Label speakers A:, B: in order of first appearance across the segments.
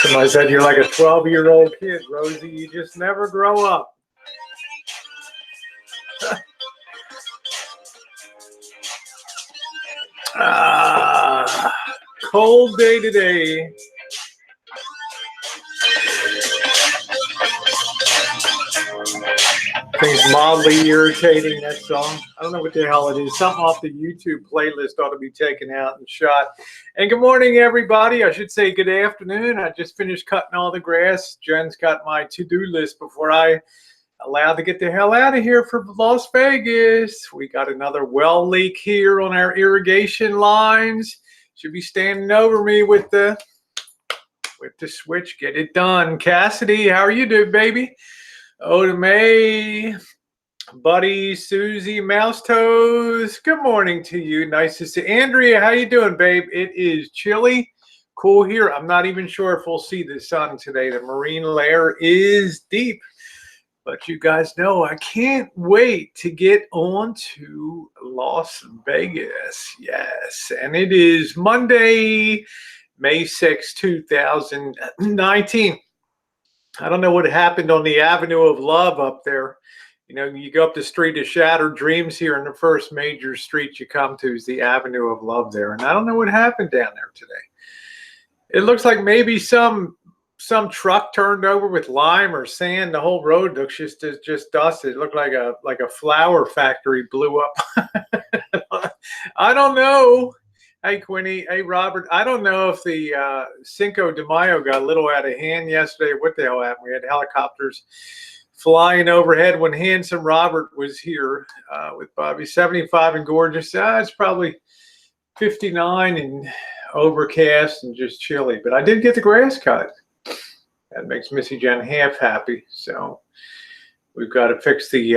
A: Somebody said you're like a 12-year-old kid, Rosie. You just never grow up. Cold day today. Things mildly irritating, that song. I don't know what the hell it is. Something off the YouTube playlist ought to be taken out and shot. And good morning, everybody. I should say good afternoon. I just finished cutting all the grass. Jen's got my to-do list before I allowed to get the hell out of here for Las Vegas. We got another well leak here on our irrigation lines. Should be standing over me with the switch. Get it done. Cassidy, how are you doing, baby? Oda May, Buddy, Susie, Mouse Toes. Good morning to you. Nice to see Andrea. How you doing, babe? It is chilly, cool here. I'm not even sure if we'll see the sun today. The marine layer is deep. But you guys know I can't wait to get on to Las Vegas. Yes. And it is Monday, May 6, 2019. I don't know what happened on the Avenue of Love up there. You know, you go up the street of Shattered Dreams here, and the first major street you come to is the Avenue of Love there. And I don't know what happened down there today. It looks like maybe some truck turned over with lime or sand. The whole road looks just dusted. It looked like a flower factory blew up. I don't know. Hey, Quinny. Hey, Robert. I don't know if the Cinco de Mayo got a little out of hand yesterday. What the hell happened? We had helicopters flying overhead when Handsome Robert was here with Bobby. 75 and gorgeous. It's probably 59 and overcast and just chilly. But I did get the grass cut. That makes Missy Jenn half happy. So we've got to fix the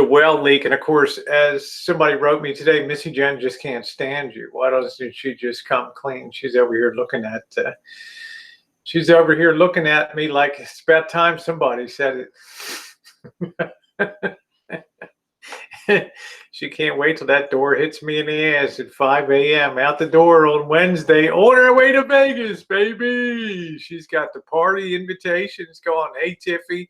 A: well leak. And of course, as somebody wrote me today, Missy Jenn just can't stand you. Why doesn't she just come clean? She's over here looking at me like it's about time somebody said it. She can't wait till that door hits me in the ass at 5 a.m. out the door on Wednesday on our way to Vegas, baby. She's got the party invitations going. Hey, Tiffy.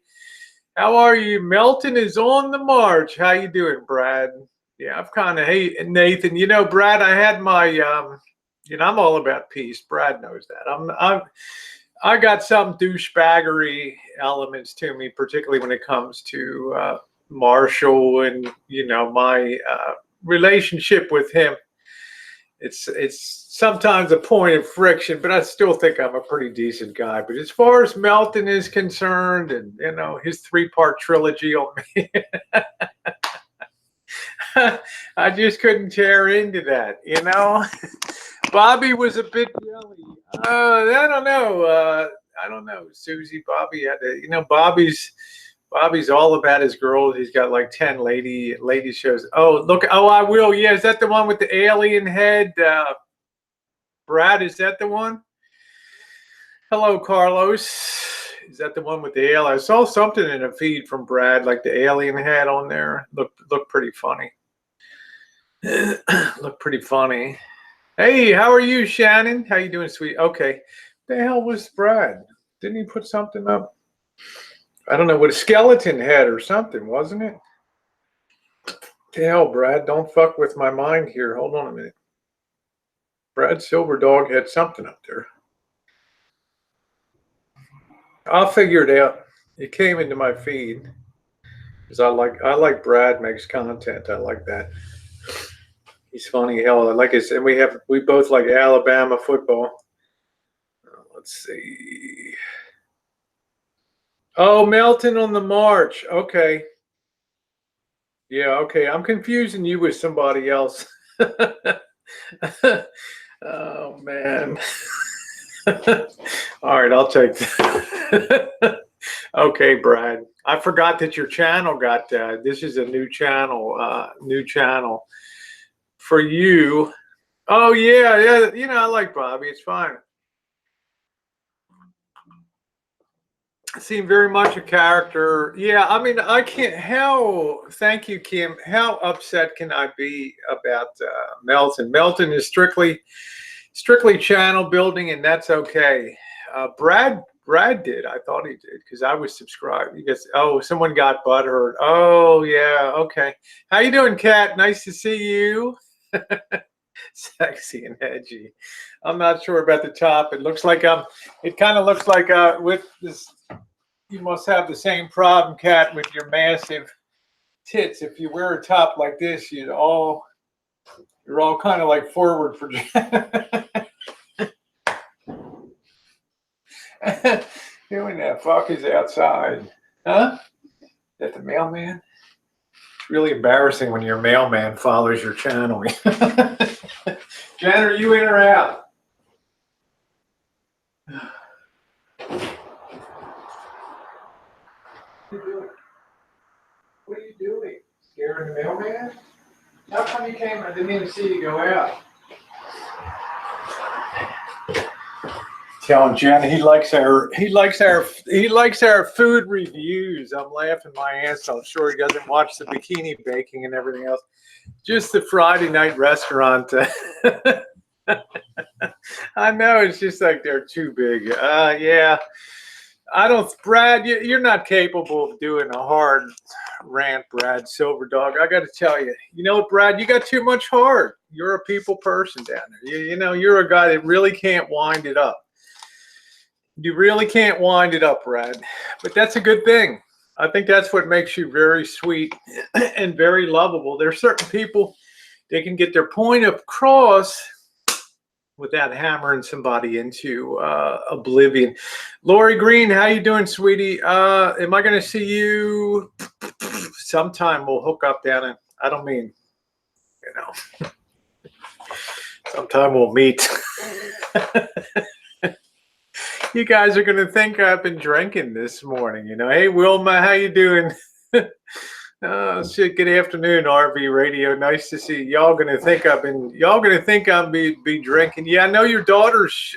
A: How are you? Melton is on the march. How you doing, Brad? Yeah, I've kind of, hey, Nathan. You know, Brad, I had my You know, I'm all about peace. Brad knows that. I got some douchebaggery elements to me, particularly when it comes to Marshall and, you know, my relationship with him. It's sometimes a point of friction, but I still think I'm a pretty decent guy. But as far as Melton is concerned, and you know, his 3-part trilogy on me, I just couldn't tear into that. You know, Bobby was a bit jelly. I don't know. I don't know, Susie. Bobby had to, you know, Bobby's all about his girls. He's got like 10 lady shows. Oh, look. Oh, I will. Yeah, is that the one with the alien head? Brad, is that the one? Hello, Carlos. Is that the one with the alien? I saw something in a feed from Brad, like the alien head on there. Looked pretty funny. Looked pretty funny. Hey, how are you, Shannon? How you doing, sweet? Okay. The hell was Brad? Didn't he put something up? I don't know, with a skeleton head or something, wasn't it? The hell, Brad, don't fuck with my mind here. Hold on a minute. Brad Silver Dog had something up there. I'll figure it out. It came into my feed because I like Brad makes content. I like that. He's funny. Hell, I like his, and we both like Alabama football. Let's see. Oh, Melton on the march. Okay. Yeah, okay. I'm confusing you with somebody else. Oh, man. All right, I'll take that. Okay, Brad. I forgot that your channel got this is a new channel for you. Oh, yeah. You know, I like Bobby. It's fine. Seem very much a character. Yeah, I mean, I can't. Thank you, Kim. How upset can I be about Melton? Melton is strictly channel building, and that's okay. Brad did. I thought he did because I was subscribed. He gets. Oh, someone got butthurt. Oh yeah. Okay. How you doing, Kat? Nice to see you. Sexy and edgy. I'm not sure about the top. It looks like it kind of looks like with this. You must have the same problem, Kat, with your massive tits. If you wear a top like this, you're all kind of like forward project. Doing that fuck is outside, huh? Is that the mailman? It's really embarrassing when your mailman follows your channel. Jen, are you in or out? What are you doing? Scaring the mailman? How come you came? I didn't even see you go out. Telling Jen he likes our food reviews. I'm laughing my ass off. I'm sure he doesn't watch the bikini baking and everything else. Just the Friday night restaurant. I know, it's just like they're too big. Yeah. Brad, you're not capable of doing a hard rant, Brad Silver Dog. I got to tell you, you know, Brad, you got too much heart. You're a people person down there. You know, you're a guy that really can't wind it up. You really can't wind it up, Brad. But that's a good thing. I think that's what makes you very sweet and very lovable. There are certain people, they can get their point across without hammering somebody into oblivion. Lori Green, how you doing, sweetie? Am I going to see you sometime? We'll hook up down in, I don't mean, you know, sometime we'll meet. You guys are going to think I've been drinking this morning, you know. Hey, Wilma, how you doing? Shit, good afternoon, RV Radio. Nice to see you. Y'all going to think I'm be drinking. Yeah, I know your daughter's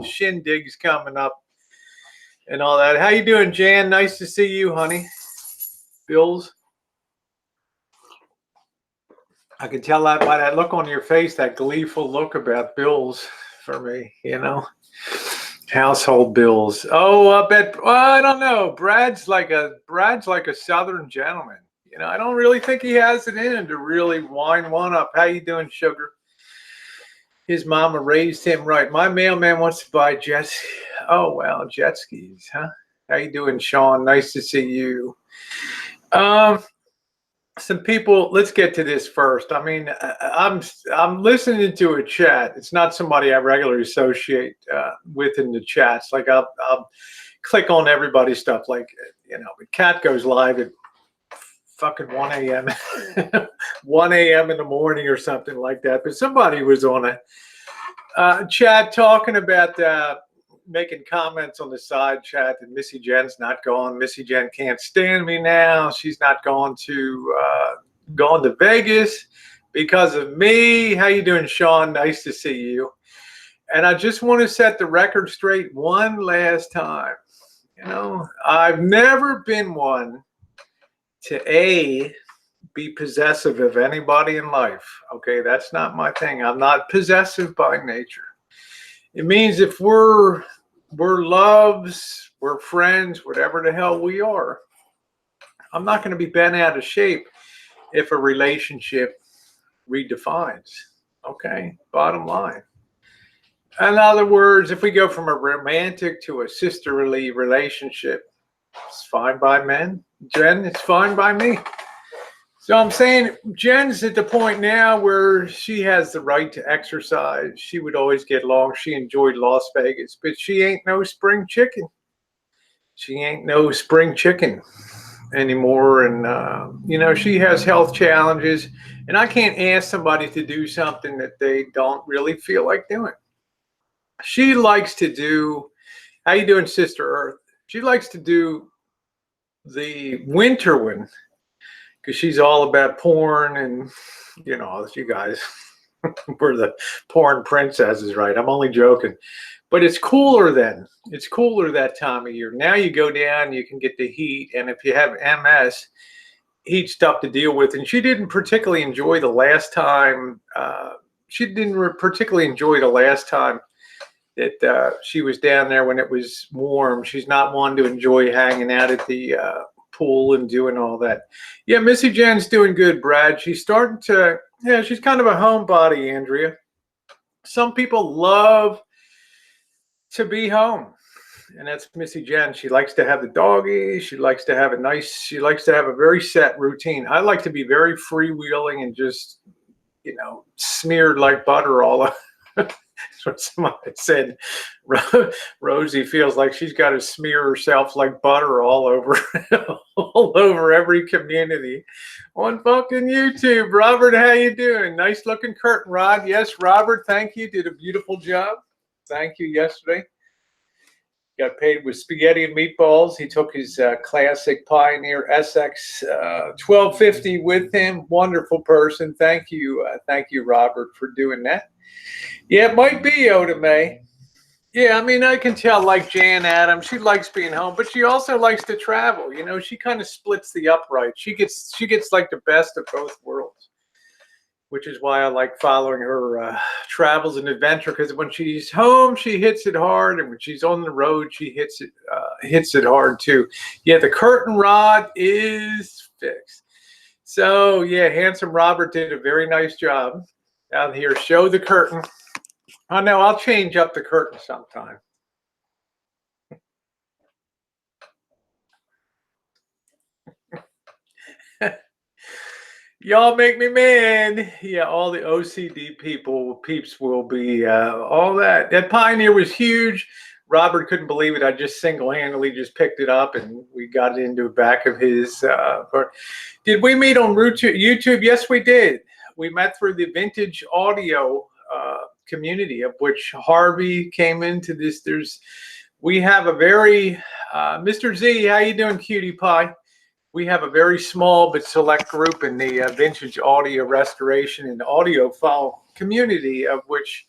A: shindig's coming up and all that. How you doing, Jan? Nice to see you, honey. Bills. I can tell that by that look on your face, that gleeful look about bills for me, you know. Household bills. Oh, I don't know. Brad's like a Southern gentleman. You know, I don't really think he has it in him to really wind one up. How you doing, sugar? His mama raised him right. My mailman wants to buy jet. Oh well, jet skis, huh? How you doing, Sean? Nice to see you. Some people. Let's get to this first. I mean, I'm listening to a chat. It's not somebody I regularly associate with in the chats. Like I'll click on everybody's stuff. Like the cat goes live at fucking 1 a.m. 1 a.m. in the morning or something like that. But somebody was on a chat talking about making comments on the side chat that Missy Jenn's not gone. Missy Jenn can't stand me now. She's not going to Vegas because of me. How you doing, Sean? Nice to see you. And I just want to set the record straight one last time. I've never been one to be possessive of anybody in life. Okay, that's not my thing. I'm not possessive by nature. It means if we're loves, we're friends, whatever the hell we are, I'm not going to be bent out of shape if a relationship redefines. Okay, bottom line. In other words, if we go from a romantic to a sisterly relationship, it's fine by men. Jen, it's fine by me. So I'm saying Jen's at the point now where she has the right to exercise. She would always get along. She enjoyed Las Vegas, but she ain't no spring chicken. She ain't no spring chicken anymore. And, she has health challenges. And I can't ask somebody to do something that they don't really feel like doing. She likes to do, how you doing, Sister Earth? She likes to do the winter one because she's all about porn and, you guys were the porn princesses, right? I'm only joking. But it's cooler then. It's cooler that time of year. Now you go down, you can get the heat. And if you have MS, heat stuff to deal with. And she didn't particularly enjoy the last time. That she was down there when it was warm. She's not one to enjoy hanging out at the pool and doing all that. Yeah, Missy Jenn's doing good, Brad. She's starting to, she's kind of a homebody, Andrea. Some people love to be home. And that's Missy Jenn. She likes to have the doggy. She likes to have a very set routine. I like to be very freewheeling and just, smeared like butter all over. That's what somebody said. Rosie feels like she's got to smear herself like butter all over every community on fucking YouTube. Robert, how you doing? Nice looking curtain rod. Yes, Robert, thank you. Did a beautiful job. Thank you yesterday. Got paid with spaghetti and meatballs. He took his classic Pioneer SX 1250 with him. Wonderful person. Thank you, Robert, for doing that. Yeah, it might be Yoda May. Yeah, I mean, I can tell, like Jan Adams, she likes being home, but she also likes to travel. She kind of splits the upright. She gets like the best of both worlds, which is why I like following her travels and adventure. Because when she's home, she hits it hard, and when she's on the road, she hits it hard too. Yeah, the curtain rod is fixed. So yeah, handsome Robert did a very nice job out here. Show the curtain. Oh no, I'll change up the curtain sometime. Y'all make me mad. Yeah, all the OCD peeps will be all that. That Pioneer was huge. Robert couldn't believe it. I just single-handedly just picked it up and we got it into the back of his. Did we meet on YouTube? Yes, we did. We met through the vintage audio community, of which Harvey came into this. We have a very Mr. Z, how you doing, cutie pie? We have a very small but select group in the vintage audio restoration and audiophile community, of which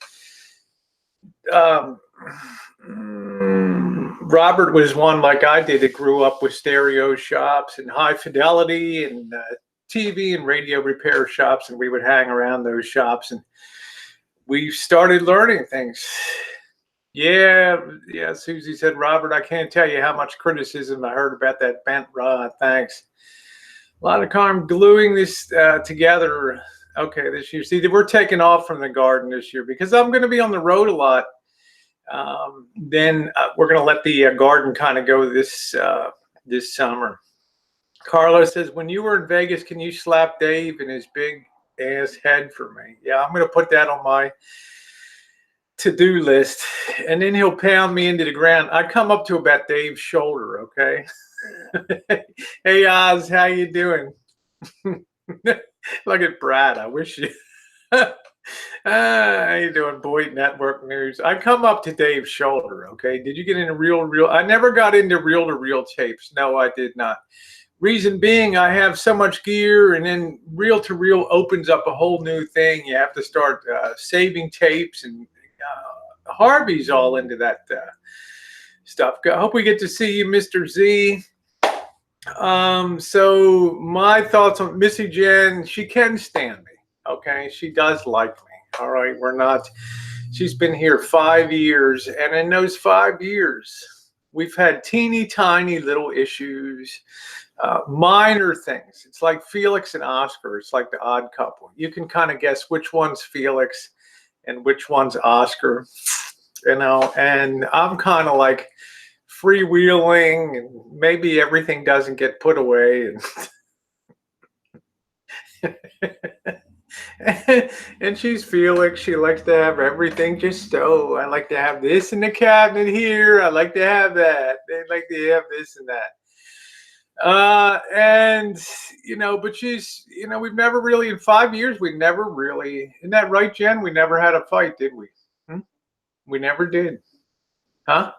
A: Robert was one, like I did, that grew up with stereo shops and high fidelity and TV and radio repair shops, and we would hang around those shops and we started learning things. Yeah, Susie said, Robert, I can't tell you how much criticism I heard about that bent rod. Thanks. A lot of time gluing this together. Okay, this year. See, we're taking off from the garden this year because I'm going to be on the road a lot. Then we're going to let the garden kind of go this summer. Carlos says, when you were in Vegas, can you slap Dave in his big ass head for me? Yeah, I'm going to put that on my to-do list, and then he'll pound me into the ground. I come up to about Dave's shoulder, okay? Hey, Oz, how you doing? Look at Brad. I wish you. How you doing, BOYT Network News? I come up to Dave's shoulder, okay? Did you get into real? I never got into reel-to-reel tapes. No, I did not. Reason being, I have so much gear, and then reel-to-reel opens up a whole new thing. You have to start saving tapes, and Harvey's all into that stuff. I hope we get to see you, Mr. Z. So my thoughts on Missy Jenn, she can stand me. Okay, she does like me. All right, she's been here 5 years, and in those 5 years, we've had teeny tiny little issues, minor things. It's like Felix and Oscar. It's like the odd couple. You can kind of guess which one's Felix and which one's Oscar, and I'm kind of like freewheeling, and maybe everything doesn't get put away, and she's Felix. She likes to have everything just so. I like to have this in the cabinet here. I like to have that. They like to have this and that. And but she's, we've never really, in 5 years, we never really, isn't that right, Jen? We never had a fight, did we? We never did. Huh?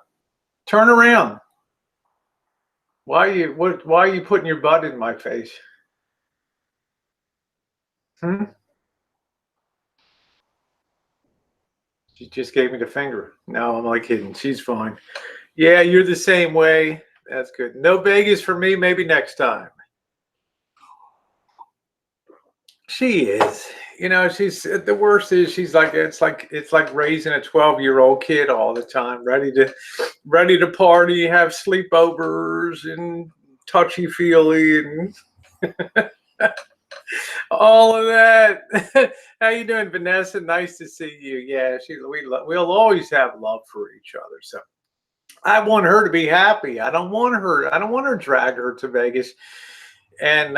A: Turn around. Why are you putting your butt in my face? She just gave me the finger. No, I'm like kidding. She's fine. Yeah, you're the same way. That's good. No Vegas for me. Maybe next time. She is. She's, the worst is she's like, it's like raising a 12-year-old kid all the time, ready to party, have sleepovers, and touchy feely, and all of that. How you doing, Vanessa? Nice to see you. Yeah, we'll always have love for each other. So I want her to be happy. I don't want to drag her to Vegas and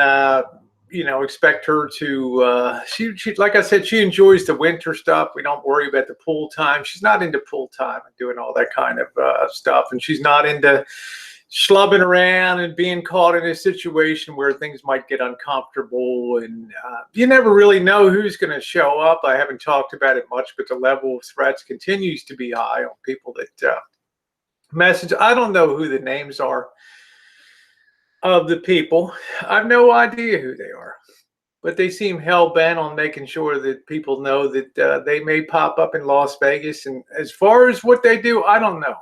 A: expect her to she like I said, she enjoys the winter stuff. We don't worry about the pool time. She's not into pool time and doing all that kind of stuff, and she's not into schlubbing around and being caught in a situation where things might get uncomfortable, and you never really know who's going to show up. I haven't talked about it much, but the level of threats continues to be high on people that message. I don't know who the names are of the people. I have no idea who they are, but they seem hell-bent on making sure that people know that they may pop up in Las Vegas. And as far as what they do, I don't know.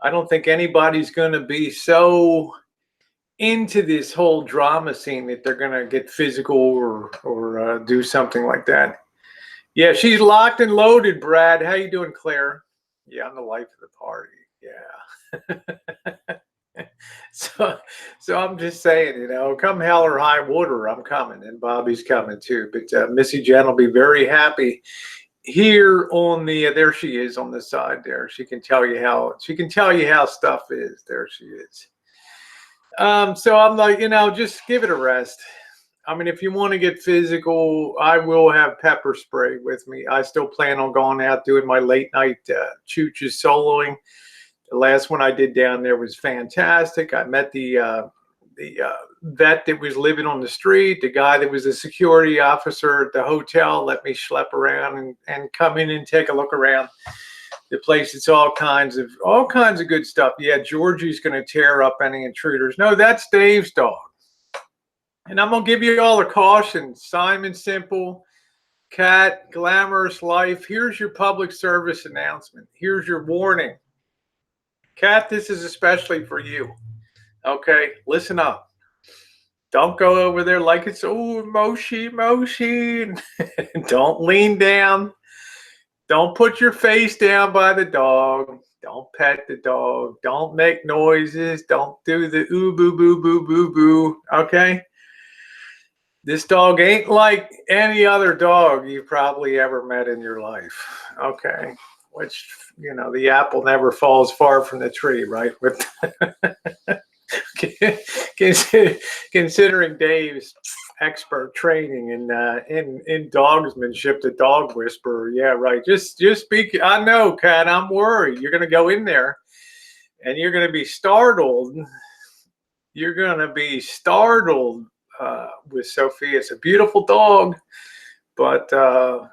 A: I don't think anybody's going to be so into this whole drama scene that they're going to get physical or do something like that. Yeah, she's locked and loaded, Brad. How you doing, Claire? Yeah, I'm the life of the party. Yeah. So I'm just saying, come hell or high water, I'm coming, and Bobby's coming too. But Missy Jenn will be very happy here on the there she is on the side there. She can tell you how stuff is. There she is. So I'm like, just give it a rest. I mean, if you want to get physical, I will have pepper spray with me. I still plan on going out doing my late night chooches soloing. The last one I did down there was fantastic. I met the vet that was living on the street. The guy that was a security officer at the hotel let me schlep around and come in and take a look around the place. It's all kinds of good stuff. Yeah, Georgie's going to tear up any intruders. No, that's Dave's dog. And I'm going to give you all a caution. Simon Simple, Cat, Glamorous Life. Here's your public service announcement. Here's your warning. Cat, this is especially for you. Okay, listen up. Don't go over there like it's, Moshi. Don't lean down. Don't put your face down by the dog. Don't pet the dog. Don't make noises. Don't do the ooh, boo, boo, boo, boo, boo. Okay? This dog ain't like any other dog you've probably ever met in your life. Okay. Which, the apple never falls far from the tree, right? With considering Dave's expert training in dogsmanship, the dog whisperer. Yeah, right. Just speak. I know, Kat. I'm worried. You're gonna go in there, and you're gonna be startled. You're gonna be startled with Sophia. It's a beautiful dog, but I'm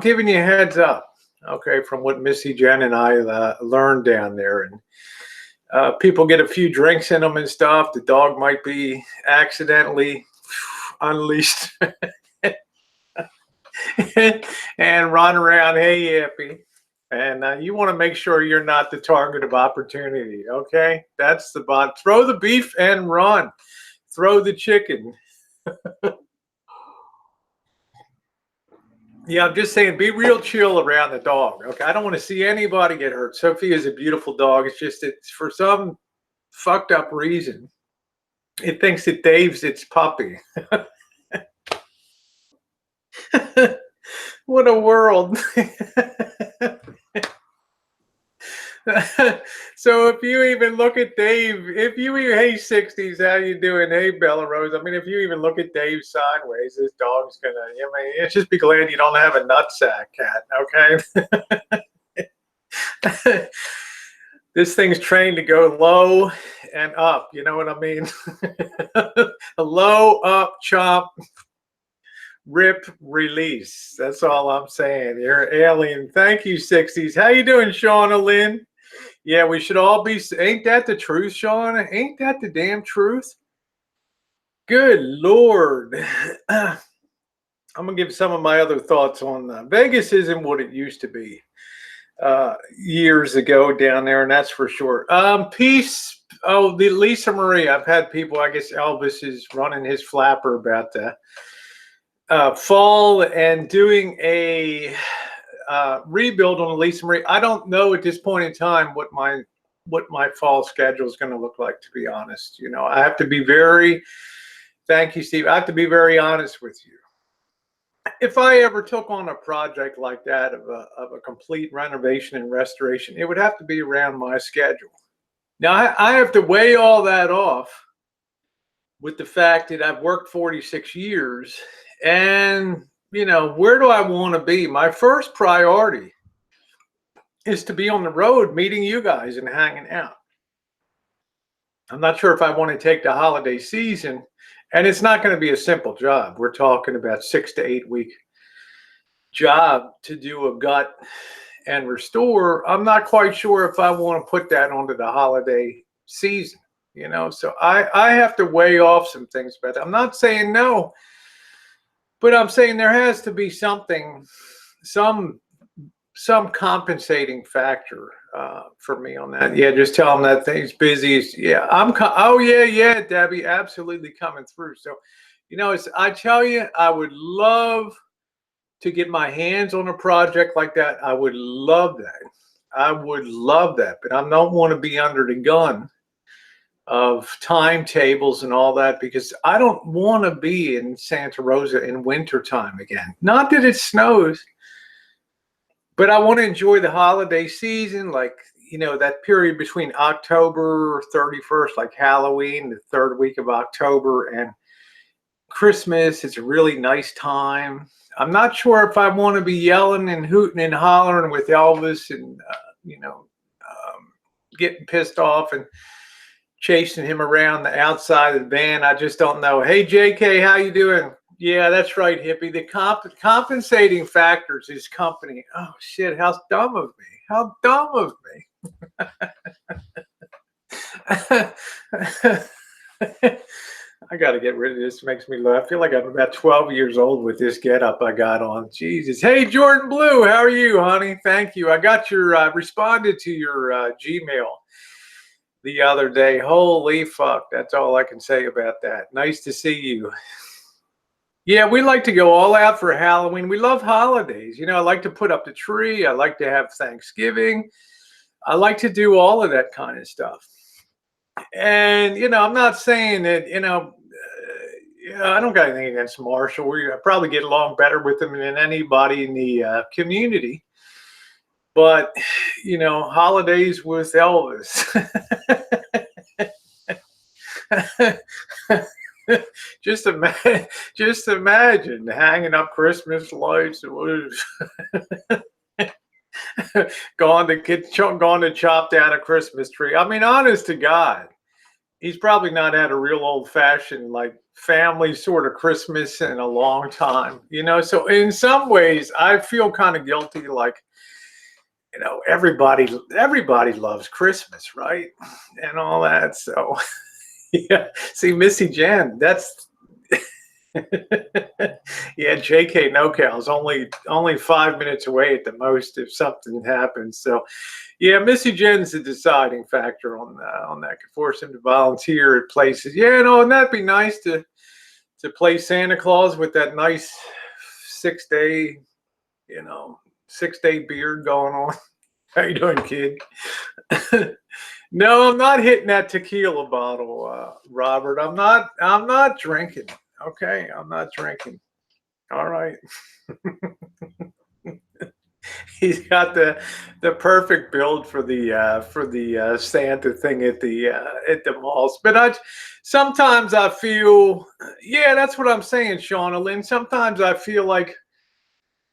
A: giving you a heads up. Okay, from what Missy Jenn and I learned down there, and people get a few drinks in them and stuff. The dog might be accidentally unleashed and run around, hey, yippee. And you want to make sure you're not the target of opportunity. Okay, that's the bot. Throw the beef and run. Throw the chicken. Yeah, I'm just saying, be real chill around the dog. Okay, I don't want to see anybody get hurt. Sophie is a beautiful dog. It's just it's for some fucked up reason, it thinks that Dave's its puppy. What a world. So if you even look at Dave, hey 60s, how you doing? Hey Bella Rose. I mean, if you even look at Dave sideways, this dog's gonna, it's just be glad you don't have a nutsack, Cat. Okay. This thing's trained to go low and up. You know what I mean? A low, up, chop, rip, release. That's all I'm saying. You're an alien. Thank you, 60s. How you doing, Shauna Lynn? Yeah, we should all be. Ain't that the truth, Shauna? Ain't that the damn truth? Good Lord. I'm going to give some of my other thoughts on Vegas isn't what it used to be years ago down there, and that's for sure. Peace. Oh, the Lisa Marie. I've had people, I guess Elvis is running his flapper about that. Fall and doing a rebuild on Lisa Marie. I don't know at this point in time what my fall schedule is going to look like, to be honest. I have to be very, thank you, Steve. I have to be very honest with you. If I ever took on a project like that of a complete renovation and restoration, it would have to be around my schedule. Now I have to weigh all that off with the fact that I've worked 46 years and where do I want to be? My first priority is to be on the road meeting you guys and hanging out. I'm not sure if I want to take the holiday season, and it's not going to be a simple job. We're talking about 6 to 8 week job to do a gut and restore. I'm not quite sure if I want to put that onto the holiday season, so I have to weigh off some things about that. I'm not saying no, but I'm saying there has to be something, some compensating factor for me on that. Yeah, just tell them that thing's busy. Yeah, oh yeah, Debbie, absolutely coming through. So, I tell you, I would love to get my hands on a project like that. I would love that. But I don't want to be under the gun of timetables and all that, because I don't want to be in Santa Rosa in wintertime again. Not that it snows, but I want to enjoy the holiday season, like, that period between October 31st, like Halloween, the third week of October, and Christmas. It's a really nice time. I'm not sure if I want to be yelling and hooting and hollering with Elvis and, getting pissed off and chasing him around the outside of the van. I just don't know. Hey, JK, how you doing? Yeah, that's right, hippie. The compensating factors is company. Oh, shit, how dumb of me. How dumb of me. I got to get rid of this. It makes me laugh. I feel like I'm about 12 years old with this getup I got on. Jesus. Hey, Jordan Blue, how are you, honey? Thank you. I got responded to your Gmail the other day. Holy fuck. That's all I can say about that. Nice to see you. Yeah, we like to go all out for Halloween. We love holidays. I like to put up the tree. I like to have Thanksgiving. I like to do all of that kind of stuff. And, I'm not saying that, Yeah, I don't got anything against Marshall. We probably get along better with him than anybody in the community. But, you know, holidays with Elvis. just imagine hanging up Christmas lights. It was gone to chop down a Christmas tree. I mean, honest to God, he's probably not had a real old-fashioned like family sort of Christmas in a long time, you know. So in some ways, I feel kind of guilty. Like, you know, everybody loves Christmas, right, and all that. So yeah, see, Missy Jenn, that's yeah, JK NoCal is only 5 minutes away at the most if something happens. So yeah, Missy Jenn's the deciding factor on that. Could force him to volunteer at places. Yeah, no, and that'd be nice to play Santa Claus with that nice 6 day, you know, 6 day beard going on. How you doing, kid? No, I'm not hitting that tequila bottle, Robert. I'm not drinking. Okay, I'm not drinking. All right. He's got the perfect build for the Santa thing at the malls. But sometimes I feel, yeah, that's what I'm saying, Shauna Lynn. Sometimes I feel like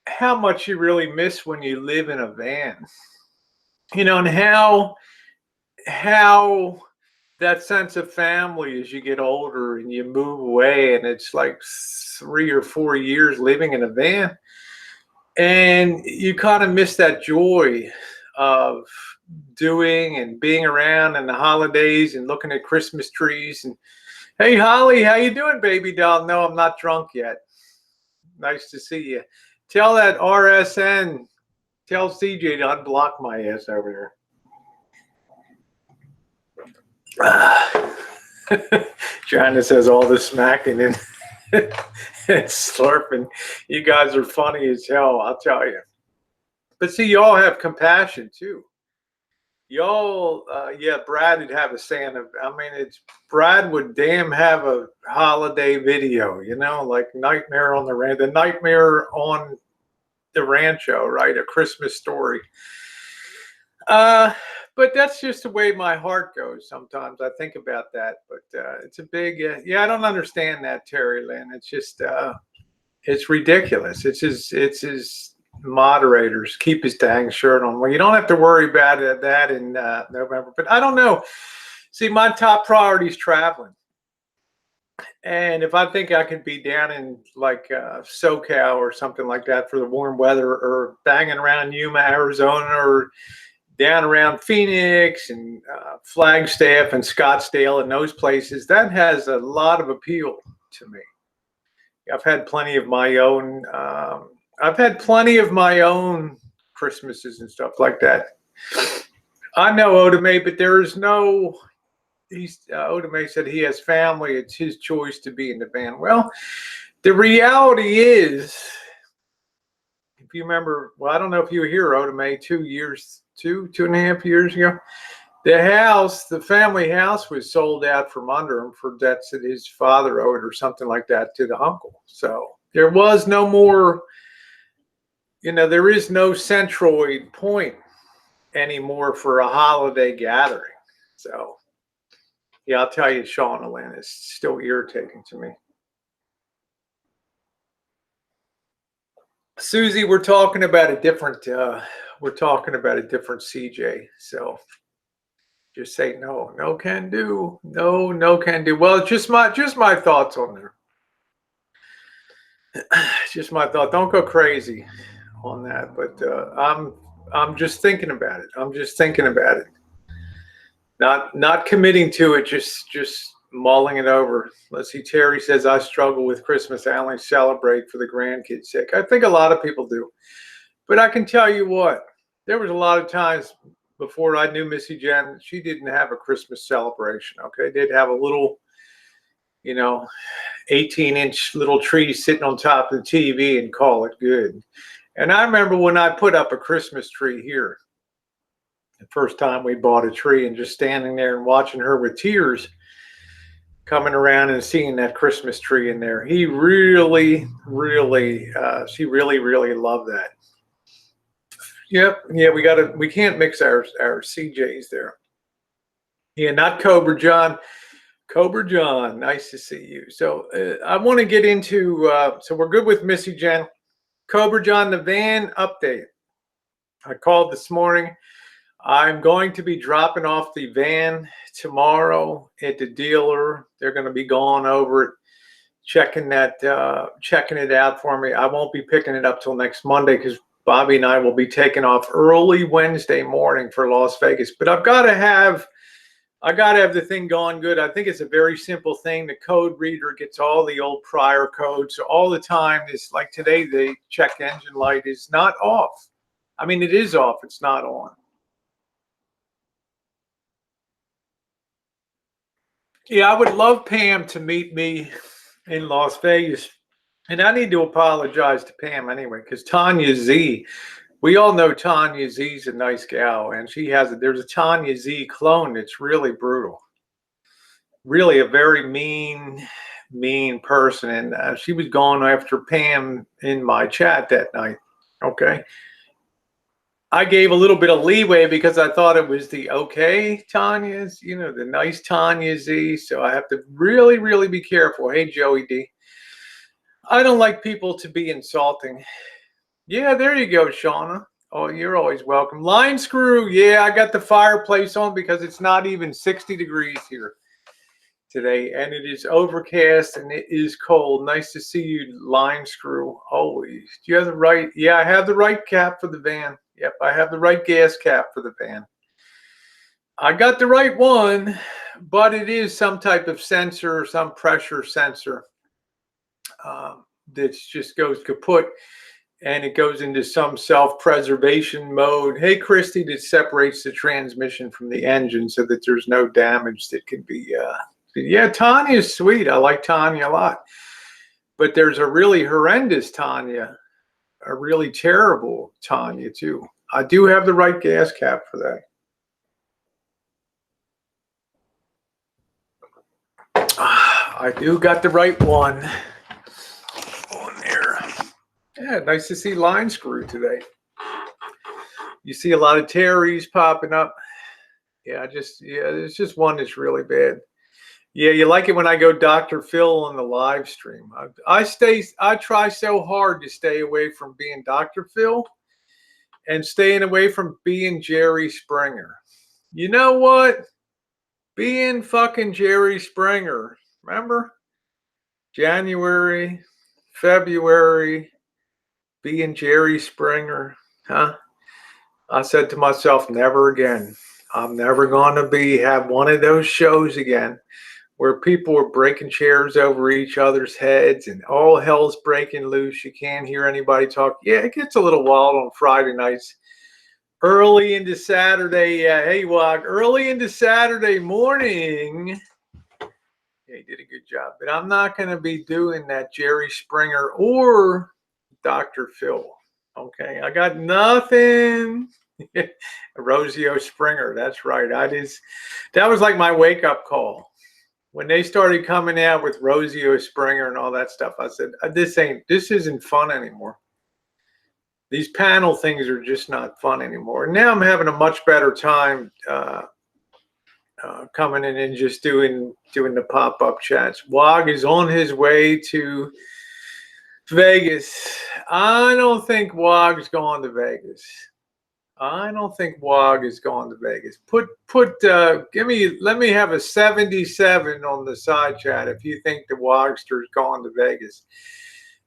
A: how much you really miss when you live in a van, you know, and how that sense of family as you get older and you move away, and it's like 3 or 4 years living in a van, and you kind of miss that joy of doing and being around in the holidays and looking at Christmas trees. And hey, Holly, how you doing, baby doll? No, I'm not drunk yet. Nice to see you. Tell that RSN, tell CJ to unblock my ass over there. China says all the smacking and slurping. You guys are funny as hell, I'll tell you. But see, y'all have compassion too. Y'all, yeah, Brad would have a Santa. I mean, Brad would damn have a holiday video, you know, like Nightmare on the Nightmare on the Rancho, right? A Christmas Story. But that's just the way my heart goes. Sometimes I think about that, but it's a big, yeah, I don't understand that, Terry Lynn. It's just, it's ridiculous. It's his moderators keep his dang shirt on. Well, you don't have to worry about that in November, but I don't know. See, my top priority is traveling. And if I think I could be down in like SoCal or something like that for the warm weather, or banging around Yuma, Arizona, or down around Phoenix and Flagstaff and Scottsdale and those places, that has a lot of appeal to me. I've had plenty of my own. I've had plenty of my own Christmases and stuff like that. I know Odame, but there is no. Odame said he has family. It's his choice to be in the band. Well, the reality is, if you remember, well, I don't know if you were here, Odame, 2.5 years ago, the family house was sold out from under him for debts that his father owed or something like that to the uncle. So there was no more, you know, there is no centroid point anymore for a holiday gathering. So yeah, I'll tell you, Shauna Lynn, is still irritating to me. Susie, we're talking about a different CJ. So just say no can do. No can do. Well, just my thoughts on there. Just my thought. Don't go crazy on that, but I'm just thinking about it. I'm just thinking about it. Not committing to it, just mulling it over. Let's see. Terry says, I struggle with Christmas. I only celebrate for the grandkids' sake. I think a lot of people do. But I can tell you what, there was a lot of times before I knew Missy Jenn, she didn't have a Christmas celebration, okay? They'd have a little, you know, 18-inch little tree sitting on top of the TV and call it good. And I remember when I put up a Christmas tree here, the first time we bought a tree, and just standing there and watching her with tears coming around and seeing that Christmas tree in there. He really, really, she really, really loved that. Yep. Yeah, we can't mix our CJs there. Yeah, not Cobra John. Cobra John, nice to see you. So I want to get into, so we're good with Missy Jenn. Cobra John, the van update. I called this morning. I'm going to be dropping off the van tomorrow at the dealer. They're going to be going over it, checking it out for me. I won't be picking it up till next Monday because Bobby and I will be taking off early Wednesday morning for Las Vegas. But I got to have the thing going good. I think it's a very simple thing. The code reader gets all the old prior codes. So all the time, it's like today, the check engine light is not off. I mean, it is off. It's not on. Yeah, I would love Pam to meet me in Las Vegas. And I need to apologize to Pam anyway, because Tanya Z, we all know Tanya Z's a nice gal, and there's a Tanya Z clone that's really brutal. Really a very mean person. And she was going after Pam in my chat that night. Okay. I gave a little bit of leeway because I thought it was the okay Tanya's, the nice Tanya Z. So I have to really, really be careful. Hey, Joey D. I don't like people to be insulting. Yeah, there you go, Shauna. Oh, you're always welcome. Line screw. Yeah, I got the fireplace on because it's not even 60 degrees here today, and it is overcast and it is cold. Nice to see you, line screw. Always. Do you have the right? Yeah, I have the right cap for the van. Yep, I have the right gas cap for the van. I got the right one, but it is some type of sensor, some pressure sensor that just goes kaput, and it goes into some self-preservation mode. Hey, Christy, that separates the transmission from the engine so that there's no damage that can be. Yeah, Tanya is sweet. I like Tanya a lot. But there's a really horrendous Tanya, a really terrible Tanya, too. I do have the right gas cap for that. I do got the right one on there. Yeah, nice to see line screw today. You see a lot of Terry's popping up. Yeah, there's just one that's really bad. Yeah, you like it when I go Dr. Phil on the live stream. I try so hard to stay away from being Dr. Phil and staying away from being Jerry Springer. You know what? Being fucking Jerry Springer. Remember? January, February, being Jerry Springer. Huh? I said to myself, never again. I'm never going to have one of those shows again where people are breaking chairs over each other's heads and all hell's breaking loose. You can't hear anybody talk. Yeah, it gets a little wild on Friday nights. Early into Saturday. Hey, Wog. Early into Saturday morning. Yeah, he did a good job. But I'm not going to be doing that Jerry Springer or Dr. Phil. Okay, I got nothing. Rosie Springer. That's right. That was like my wake-up call. When they started coming out with Rosie Springer and all that stuff, I said, this isn't fun anymore. These panel things are just not fun anymore. Now I'm having a much better time coming in and just doing the pop-up chats. Wog is on his way to Vegas. I don't think Wog's going to Vegas. I don't think Wog is going to Vegas. Let me have a 77 on the side chat if you think the Wogster's going to Vegas.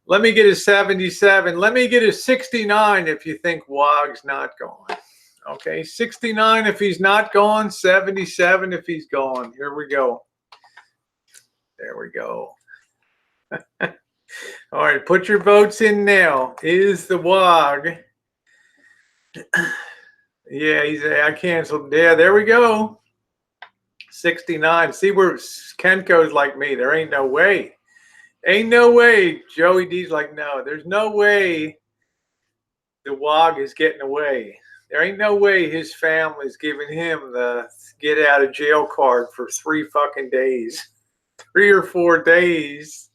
A: Let me get a 77. Let me get a 69 if you think Wog's not going. Okay, 69 if he's not going, 77 if he's going. Here we go. There we go. All right, put your votes in now. Is the Wog? Yeah, I canceled. Yeah, there we go. 69. See where Kenko's like me. There ain't no way. Ain't no way. Joey D's like, no, there's no way the Wog is getting away. There ain't no way his family's giving him the get out of jail card for 3 fucking days. 3 or 4 days.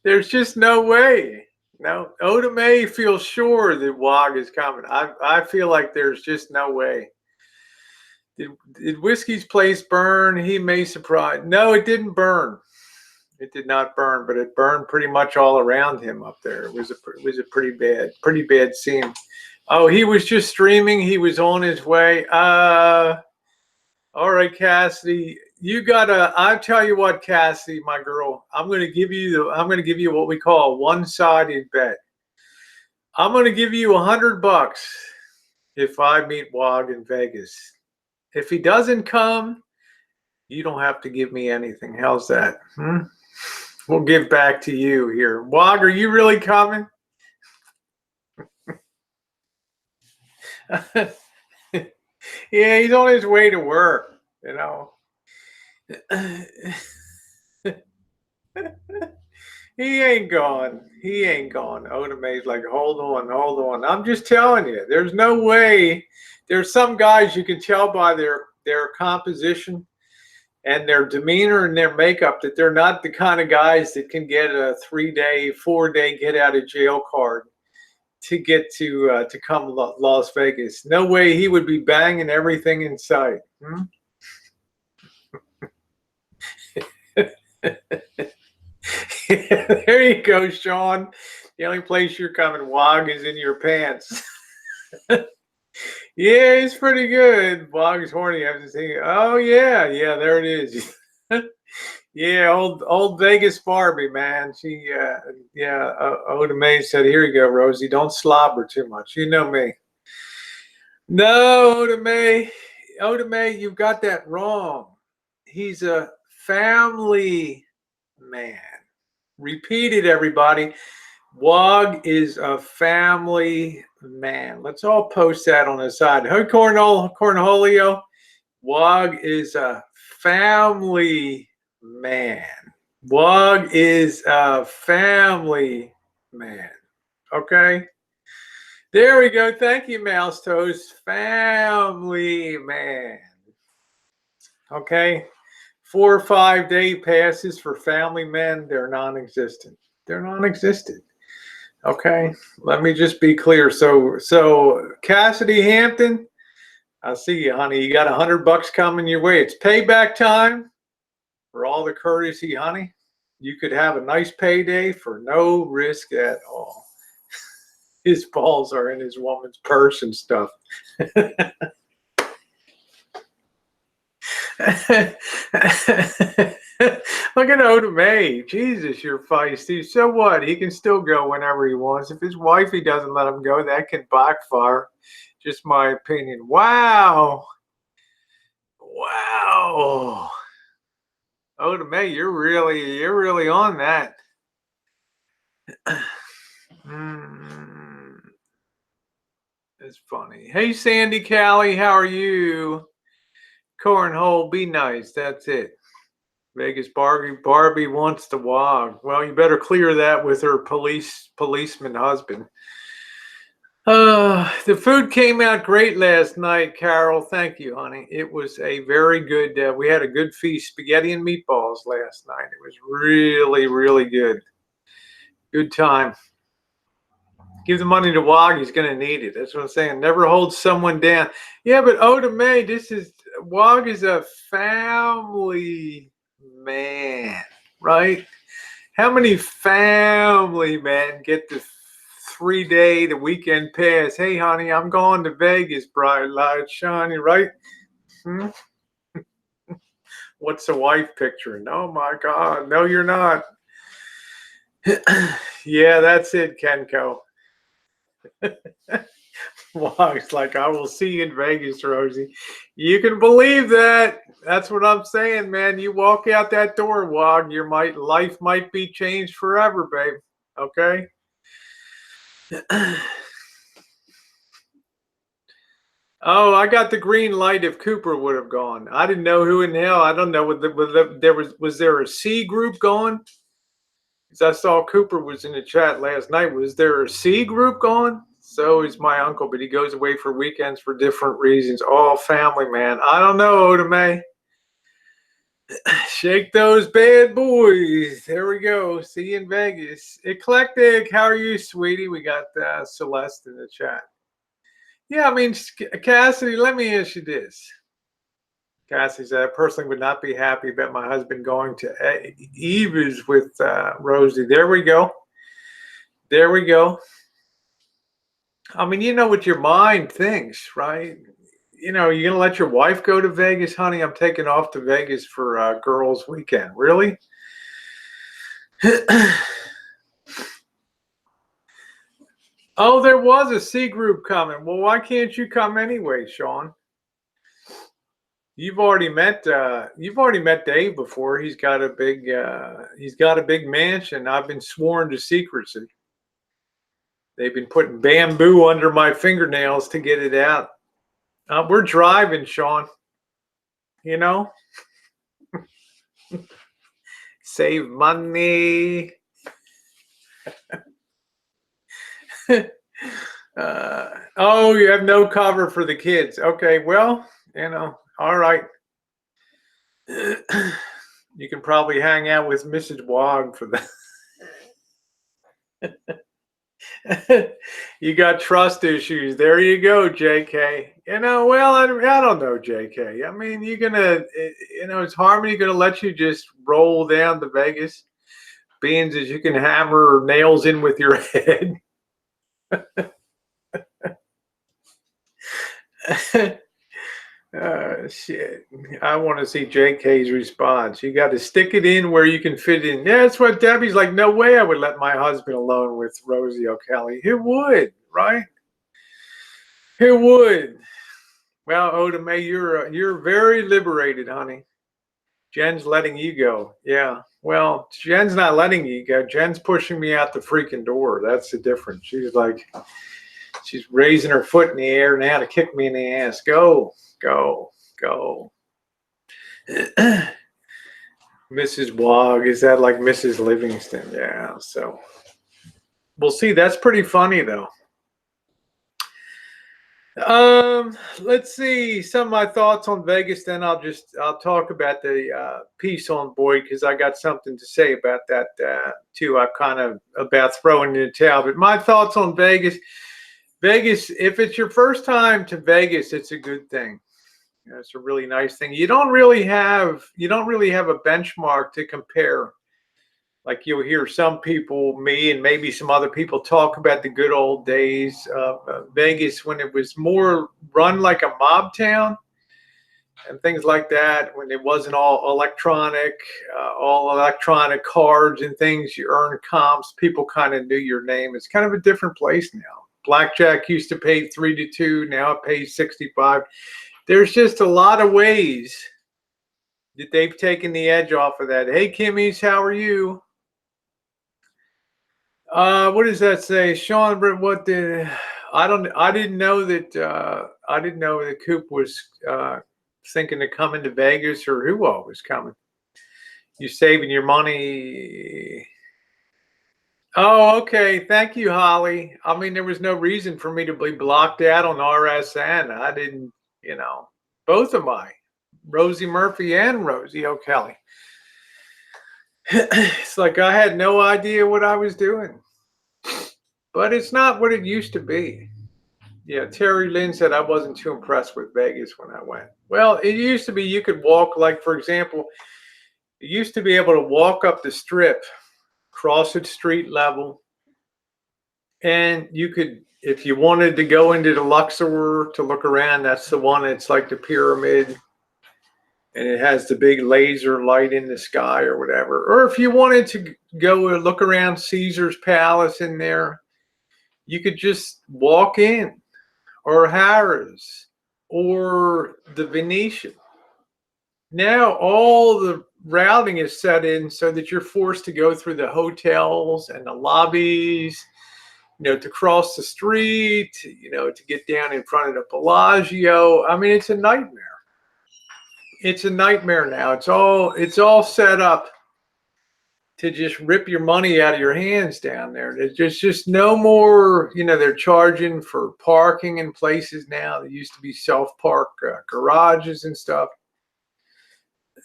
A: There's just no way. No, Oda May feels sure that Wog is coming. I feel like there's just no way. Did Whiskey's place burn? He may surprise. No, it didn't burn. It did not burn, but it burned pretty much all around him up there. It was a pretty bad scene. Oh, he was just streaming. He was on his way. All right, Cassidy, you gotta. I'll tell you what, Cassidy, my girl. I'm gonna give you what we call a one-sided bet. I'm gonna give you $100 if I meet Wog in Vegas. If he doesn't come, you don't have to give me anything. How's that? We'll give back to you here. Wog, are you really coming? Yeah, he's on his way to work, you know. He ain't gone. He ain't gone. Oda May's like, hold on. I'm just telling you, there's no way. There's some guys you can tell by their composition and their demeanor and their makeup that they're not the kind of guys that can get a 3-day, 4-day get out of jail card to get to come to Las Vegas. No way he would be banging everything in sight. There you go, Sean. The only place you're coming, Wog, is in your pants. Yeah, he's pretty good. Wog's horny. I haven't seen it. Oh yeah, there it is. Yeah, old Vegas Barbie, man. She, Oda May said, "Here you go, Rosie. Don't slobber too much. You know me." No, Oda May, you've got that wrong. He's a family man. Repeat it, everybody. Wog is a family man. Let's all post that on the side. Hey, Cornholio. Wog is a family man. Wog is a family man. Okay? There we go. Thank you, Mouse Toast. Family man. Okay? 4 or 5 day passes for family men, they're non-existent. They're non-existent. Okay? Let me just be clear. So Cassidy Hampton, I see you, honey. You got $100 coming your way. It's payback time for all the courtesy, honey. You could have a nice payday for no risk at all. His balls are in his woman's purse and stuff. Look at Oda May. Jesus, you're feisty. So what? He can still go whenever he wants. If his wifey doesn't let him go, that can backfire. Just my opinion. Wow. Oda May, you're really on that. It's funny. Hey, Sandy Callie, how are you? Cornhole, be nice. That's it. Vegas Barbie wants to Wog. Well, you better clear that with her policeman husband. The food came out great last night, Carol. Thank you, honey. It was a very good. We had a good feast, spaghetti and meatballs last night. It was really good. Good time. Give the money to Wog. He's going to need it. That's what I'm saying. Never hold someone down. Yeah, but Oda May, Wog is a family man, right? How many family men get the 3-day, the weekend pass? Hey, honey, I'm going to Vegas, bright light shining, right? What's the wife picturing? Oh, my God. No, you're not. Yeah, that's it, Kenko. Wog's like, I will see you in Vegas, Rosie. You can believe that. That's what I'm saying, man. You walk out that door, Wog, your life might be changed forever, babe. Okay? Oh, I got the green light if Cooper would have gone. I didn't know who in hell. I don't know. Was there a C group going? Because I saw Cooper was in the chat last night. Was there a C group going? So is my uncle, but he goes away for weekends for different reasons. All family, man. I don't know, Oda May. Shake those bad boys. There we go. See you in Vegas. Eclectic. How are you, sweetie? We got Celeste in the chat. Yeah, I mean, Cassidy, let me ask you this. Cassidy said, I personally would not be happy about my husband going to Eva's with Rosie. There we go. There we go. I mean, you know what your mind thinks, right? You know, you're going to let your wife go to Vegas? Honey, I'm taking off to Vegas for girls' weekend. Really? Oh, there was a C group coming. Well, why can't you come anyway, Sean? You've already met Dave before. He's got a big mansion. I've been sworn to secrecy. They've been putting bamboo under my fingernails to get it out. We're driving, Sean. You know, save money. Oh, you have no cover for the kids. Okay, well, you know, all right. You can probably hang out with Mrs. Wog for that. You got trust issues. There you go, JK. You know, well, I don't know, JK. I mean, you're gonna, you know, is Harmony gonna let you just roll down to Vegas, being as you can hammer nails in with your head? Shit. I want to see JK's response. You got to stick it in where you can fit in. Yeah, that's what Debbie's like. No way I would let my husband alone with Rosie O'Kelly. Who would, right? Who would? Well, Oda May, you're very liberated, honey. Jen's letting you go. Yeah. Well, Jen's not letting you go. Jen's pushing me out the freaking door. That's the difference. She's raising her foot in the air now to kick me in the ass. Go. Mrs. Wog, is that like Mrs. Livingston? Yeah, so we'll see. That's pretty funny though. Let's see some of my thoughts on Vegas, then I'll talk about the piece on BOYT, because I got something to say about that too. I'm kind of about throwing in the towel, but my thoughts on Vegas, if it's your first time to Vegas, it's a good thing. You know, it's a really nice thing. You don't really have a benchmark to compare. Like you'll hear some people, me and maybe some other people, talk about the good old days of Vegas when it was more run like a mob town and things like that, when it wasn't all electronic cards and things. You earn comps. People kind of knew your name. It's kind of a different place now. Blackjack used to pay 3-2. Now it pays 65. There's just a lot of ways that they've taken the edge off of that. Hey, Kimmy's, how are you? What does that say, Sean? What did I didn't know that Coop was thinking to come into Vegas, or who all was coming. You saving your money? Oh, okay. Thank you, Holly. I mean, there was no reason for me to be blocked out on RSN. I didn't, you know, both of my Rosie Murphy and Rosie O'Kelly. It's like I had no idea what I was doing. But it's not what it used to be. Yeah, Terry Lynn said I wasn't too impressed with Vegas when I went. Well, it used to be you could walk, like, for example, you used to be able to walk up the Strip, cross at street level, and you could, if you wanted to go into the Luxor to look around, that's the one. It's like the pyramid, and it has the big laser light in the sky or whatever. Or if you wanted to go look around Caesar's Palace in there, you could just walk in, or Harrah's, or the Venetian. Now all the routing is set in so that you're forced to go through the hotels and the lobbies, you know, to cross the street, you know, to get down in front of the Bellagio. I mean, it's a nightmare. It's a nightmare now. It's all set up to just rip your money out of your hands down there. There's just no more, you know, they're charging for parking in places now. There used to be self-park garages and stuff.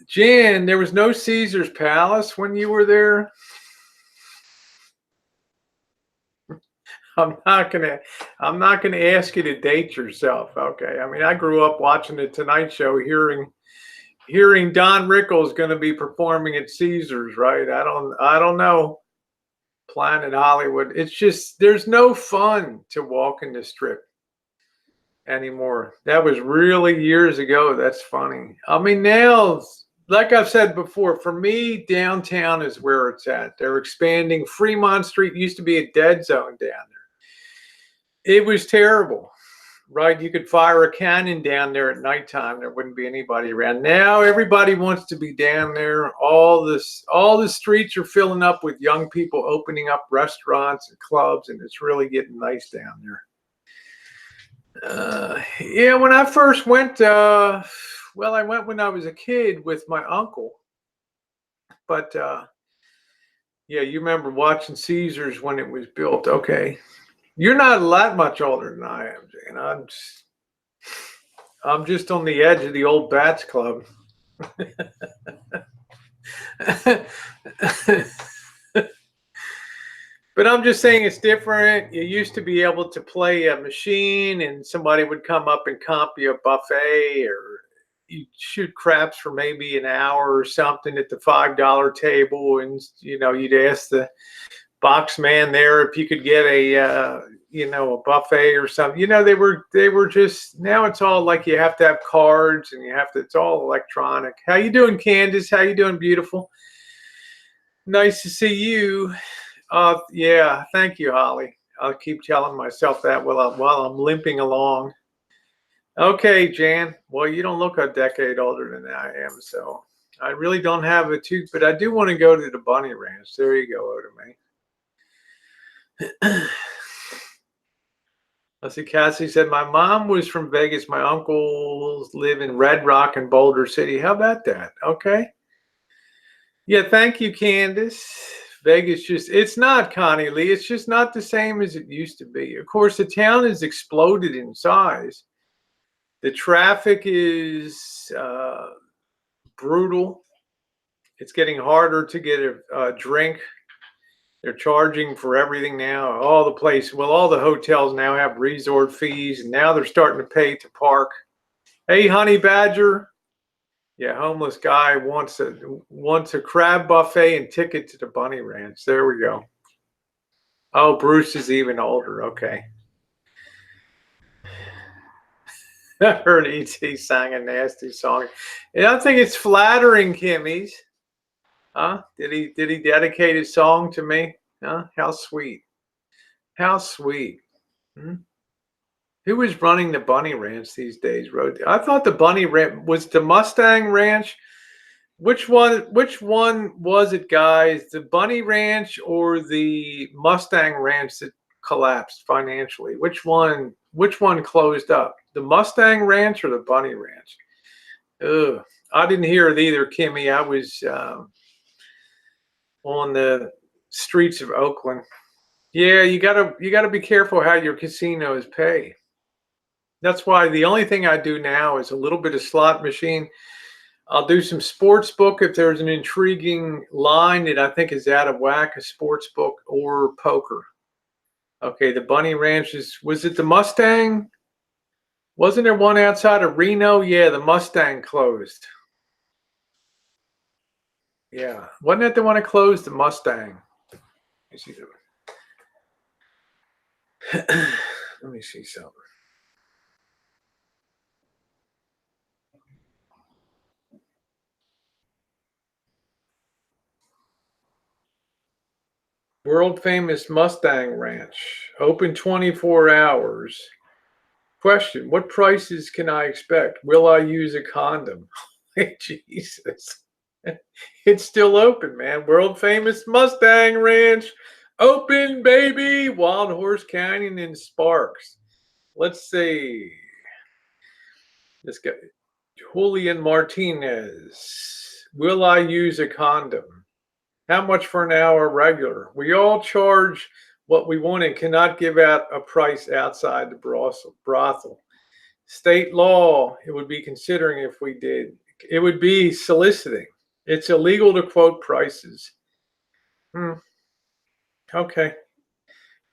A: Jan, there was no Caesar's Palace when you were there. I'm not gonna ask you to date yourself. Okay. I mean, I grew up watching the Tonight Show, hearing Don Rickles going to be performing at Caesars, right? I don't know. Planet Hollywood. It's just there's no fun to walk in the Strip anymore. That was really years ago. That's funny. I mean, now, like I've said before, for me, downtown is where it's at. They're expanding. Fremont Street used to be a dead zone down there. It was terrible, right? You could fire a cannon down there at nighttime. There wouldn't be anybody around. Now everybody wants to be down there. All the streets are filling up with young people opening up restaurants and clubs, and it's really getting nice down there. Yeah, when I first went, I went when I was a kid with my uncle. But yeah, you remember watching Caesars when it was built. Okay. You're not that much older than I am, Jane. I'm just on the edge of the old Bats Club. But I'm just saying it's different. You used to be able to play a machine and somebody would come up and comp you a buffet, or you'd shoot craps for maybe an hour or something at the $5 table. And, you'd ask the box man there if you could get a buffet or something. They were just, now it's all like you have to have cards and it's all electronic. How you doing, Candace? How you doing, beautiful? Nice to see you. Yeah, thank you, Holly. I'll keep telling myself that while I'm limping along. Okay, Jan. Well, you don't look a decade older than I am, so I really don't have a tooth, but I do want to go to the Bunny Ranch. There you go, Oda. Let's see, Cassie said, my mom was from Vegas. My uncles live in Red Rock and Boulder City. How about that? Okay. Yeah, thank you, Candace. Vegas it's not, Connie Lee. It's just not the same as it used to be. Of course, the town has exploded in size. The traffic is brutal. It's getting harder to get a drink. They're charging for everything now. All the hotels now have resort fees, and now they're starting to pay to park. Hey, Honey Badger. Yeah, homeless guy wants a crab buffet and ticket to the Bunny Ranch. There we go. Oh, Bruce is even older. Okay. I heard E.T. sang a nasty song. And I think it's flattering, Kimmy's. Huh? Did he dedicate his song to me? Huh? How sweet. How sweet. Who is running the Bunny Ranch these days, Rosie? I thought the Bunny Ranch was the Mustang Ranch. Which one was it, guys? The Bunny Ranch or the Mustang Ranch that collapsed financially? Which one closed up? The Mustang Ranch or the Bunny Ranch? Ugh. I didn't hear it either, Kimmy. I was on the streets of Oakland. Yeah, you gotta be careful how your casinos pay. That's why the only thing I do now is a little bit of slot machine. I'll do some sports book if there's an intriguing line that I think is out of whack, a sports book or poker. Okay, the Bunny Ranch was it the Mustang? Wasn't there one outside of Reno? Yeah, the Mustang closed. Yeah, wasn't that the one that closed, the Mustang? Let me see something. World famous Mustang Ranch, open 24 hours. Question, what prices can I expect? Will I use a condom? Jesus. It's still open, man. World famous Mustang Ranch. Open, baby. Wild Horse Canyon and Sparks. Let's see. This guy, Julian Martinez. Will I use a condom? How much for an hour regular? We all charge what we want and cannot give out a price outside the brothel. State law, it would be considering if we did. It would be soliciting. It's illegal to quote prices. Okay.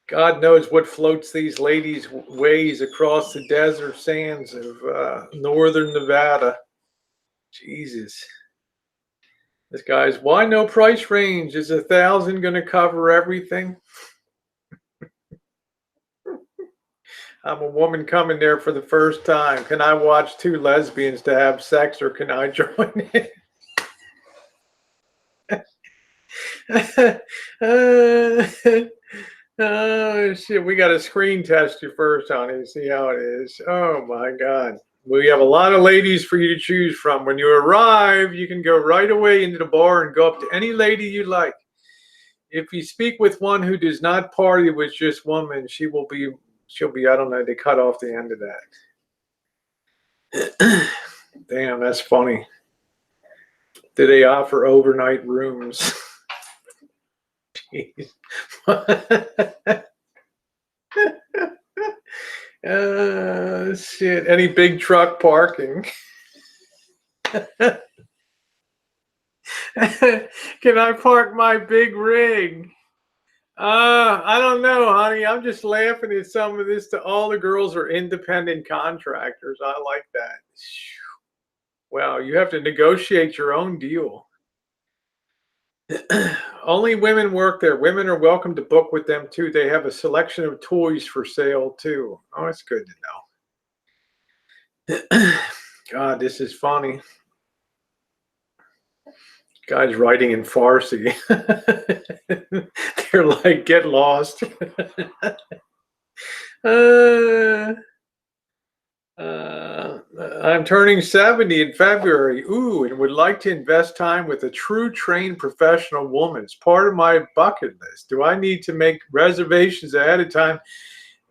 A: God knows what floats these ladies' ways across the desert sands of northern Nevada. Jesus. This guy's, why no price range? Is 1,000 going to cover everything? I'm a woman coming there for the first time. Can I watch two lesbians to have sex, or can I join in? Oh shit, we got to screen test you first, honey. See how it is. Oh my God. We have a lot of ladies for you to choose from. When you arrive, you can go right away into the bar and go up to any lady you like. If you speak with one who does not party with just women, she'll be, I don't know, they cut off the end of that. Damn, that's funny. Do they offer overnight rooms? Jeez. Shit. Any big truck parking? Can I park my big rig? I don't know, honey. I'm just laughing at some of this. All the girls are independent contractors. I like that. Wow, you have to negotiate your own deal. Only women work there. Women are welcome to book with them too. They have a selection of toys for sale too. Oh, it's good to know. God, this is funny. Guy's writing in Farsi. They're like, get lost. I'm turning 70 in February. Ooh, and would like to invest time with a true trained professional woman. It's part of my bucket list. Do I need to make reservations ahead of time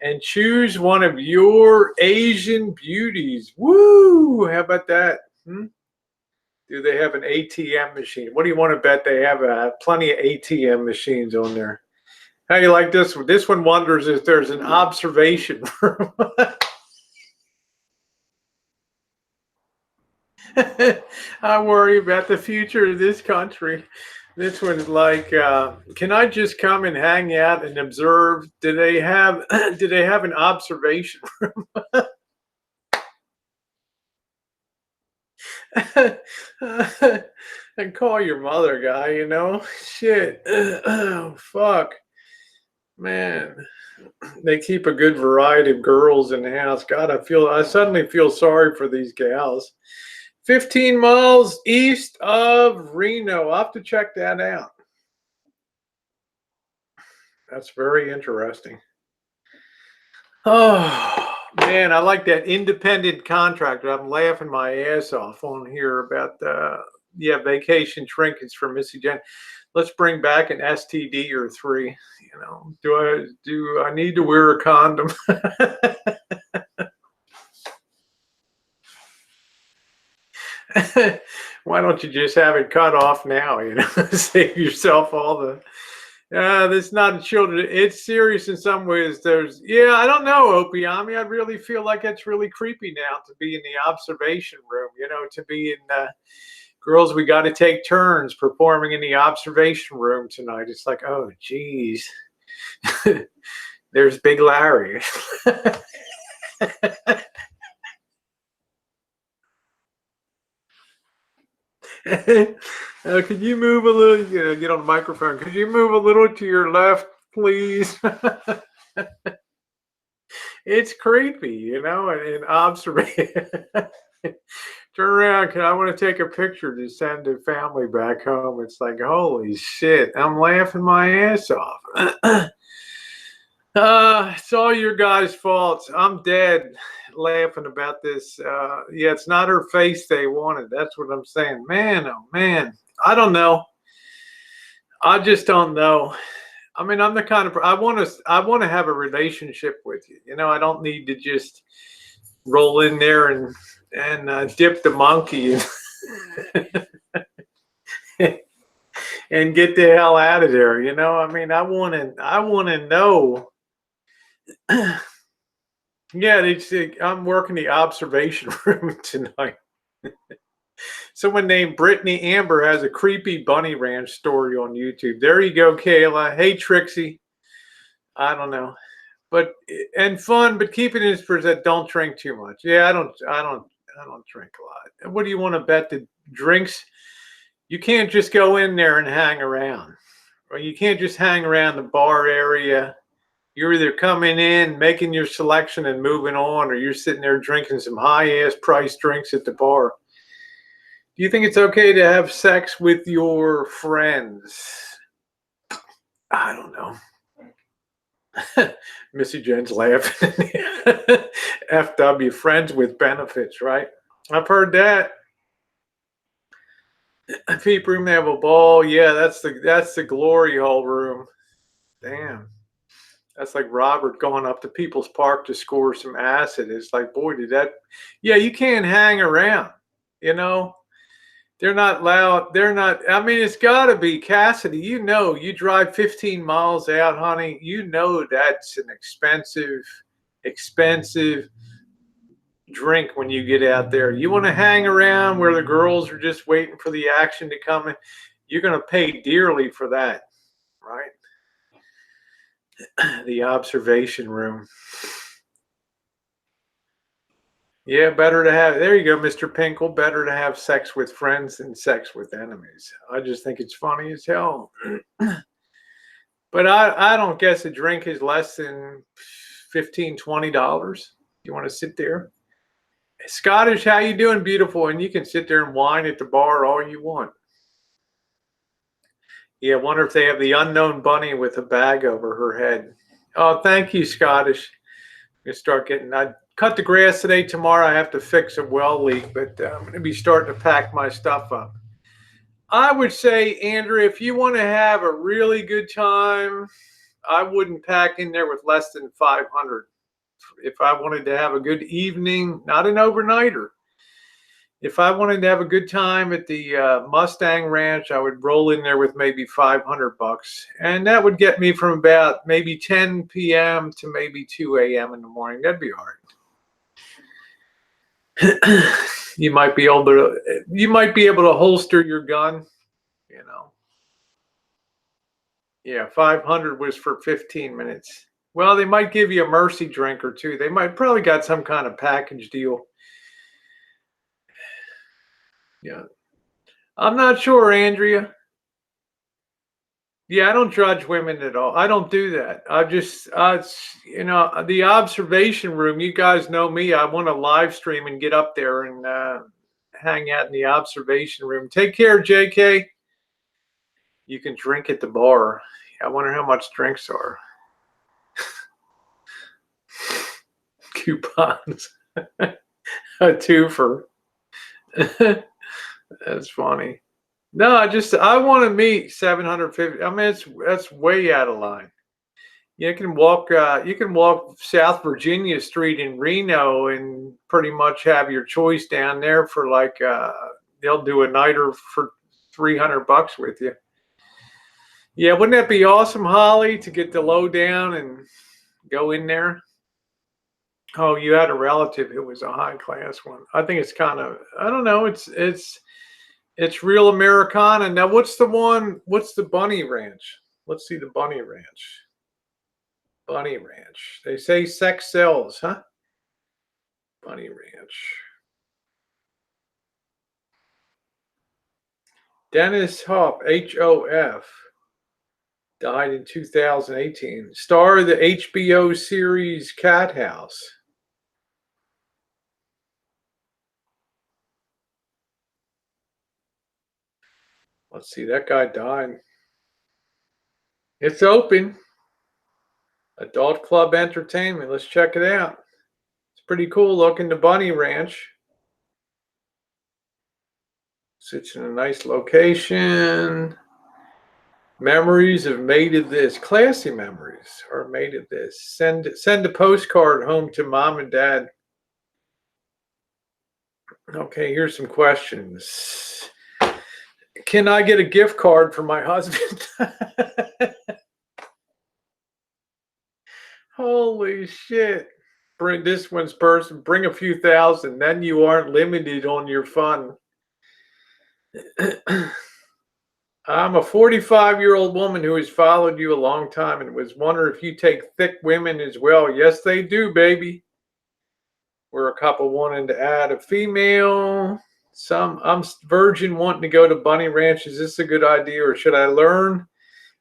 A: and choose one of your Asian beauties? Woo! How about that? Do they have an ATM machine? What do you want to bet they have? Plenty of ATM machines on there. How do you like this one? This one wonders if there's an observation room. I worry about the future of this country. This one's like, can I just come and hang out and observe? Do they have an observation room? And call your mother, guy, you know? Shit. Oh, fuck. Man. They keep a good variety of girls in the house. God, I suddenly feel sorry for these gals. 15 miles east of Reno. I'll have to check that out. That's very interesting. Oh, man, I like that independent contractor. I'm laughing my ass off on here about vacation trinkets for Missy Jenn. Let's bring back an STD or 3. You know, do I need to wear a condom? Why don't you just have it cut off now? You know, save yourself all the. This is not children. It's serious in some ways. I don't know, Opie. I really feel like it's really creepy now to be in the observation room. You know, to be in girls. We got to take turns performing in the observation room tonight. It's like, oh, geez. There's Big Larry. Could you move a little? Get on the microphone. Could you move a little to your left, please? It's creepy, you know, and observation. Turn around. I want to take a picture to send the family back home. It's like, holy shit. I'm laughing my ass off. It's all your guys' faults. I'm dead laughing about this. It's not her face they wanted. That's what I'm saying. Man, oh man. I don't know. I just don't know. I mean, I'm the kind of I want to have a relationship with you. You know, I don't need to just roll in there and dip the monkey and get the hell out of there. You know, I mean, I want to know. Yeah, I'm working the observation room tonight. Someone named Brittany Amber has a creepy bunny ranch story on YouTube. There you go, Kayla. Hey, Trixie. I don't know, but and fun, but keep it in percent. Don't drink too much. Yeah, I don't drink a lot. What do you want to bet the drinks? You can't just go in there and hang around, or you can't just hang around the bar area. You're either coming in, making your selection and moving on, or you're sitting there drinking some high-ass price drinks at the bar. Do you think it's okay to have sex with your friends? I don't know. Missy Jenn's laughing. FW, friends with benefits, right? I've heard that. Peep room, they have a ball. Yeah, that's the glory hole room. Damn. That's like Robert going up to People's Park to score some acid. It's like, boy, did that. Yeah, you can't hang around. You know, they're not loud. They're not. I mean, it's got to be Cassidy. You know, you drive 15 miles out, honey. You know that's an expensive drink when you get out there. You want to hang around where the girls are just waiting for the action to come in. You're going to pay dearly for that, right? The observation room. Yeah, better to have, there you go, Mr. Pinkle, better to have sex with friends than sex with enemies. I just think it's funny as hell. But I don't guess a drink is less than $15, $20. You want to sit there? Scottish, how you doing, beautiful? And you can sit there and whine at the bar all you want. Yeah, I wonder if they have the unknown bunny with a bag over her head. Oh, thank you, Scottish. I'm gonna I cut the grass today. Tomorrow I have to fix a well leak, but I'm going to be starting to pack my stuff up. I would say, Andrew, if you want to have a really good time, I wouldn't pack in there with less than 500. If I wanted to have a good evening, not an overnighter. If I wanted to have a good time at the Mustang Ranch, I would roll in there with maybe $500, and that would get me from about maybe 10 p.m. to maybe 2 a.m. in the morning. That'd be all right. You might be able to holster your gun, you know. Yeah, 500 was for 15 minutes. Well, they might give you a mercy drink or two. They might probably got some kind of package deal. Yeah. I'm not sure, Andrea. Yeah, I don't judge women at all. I don't do that. I just, you know, the observation room, you guys know me. I want to live stream and get up there and hang out in the observation room. Take care, JK. You can drink at the bar. I wonder how much drinks are. Coupons. A twofer. That's funny. No, I want to meet 750. I mean, that's way out of line. You can walk South Virginia Street in Reno and pretty much have your choice down there for like they'll do a nighter for $300 with you. Yeah, wouldn't that be awesome, Holly, to get the lowdown and go in there? Oh, you had a relative who was a high class one. I think it's kind of, I don't know, it's real Americana. Now, what's the Bunny Ranch? Let's see the Bunny Ranch. Bunny Ranch. They say sex sells, huh? Bunny Ranch. Dennis Hoff, H-O-F, died in 2018. Star of the HBO series Cat House. Let's see, that guy died. It's open. Adult Club Entertainment. Let's check it out. It's pretty cool looking, the Bunny Ranch. Sits in a nice location. Memories of made of this. Classy memories are made of this. Send a postcard home to mom and dad. Okay, here's some questions. Can I get a gift card for my husband? Holy shit. Bring this one's person, bring a few thousand, then you aren't limited on your fun. I'm a 45-year-old woman who has followed you a long time and was wondering if you take thick women as well. Yes, they do, baby. We're a couple wanting to add a female. I'm virgin wanting to go to Bunny Ranch. Is this a good idea or should I learn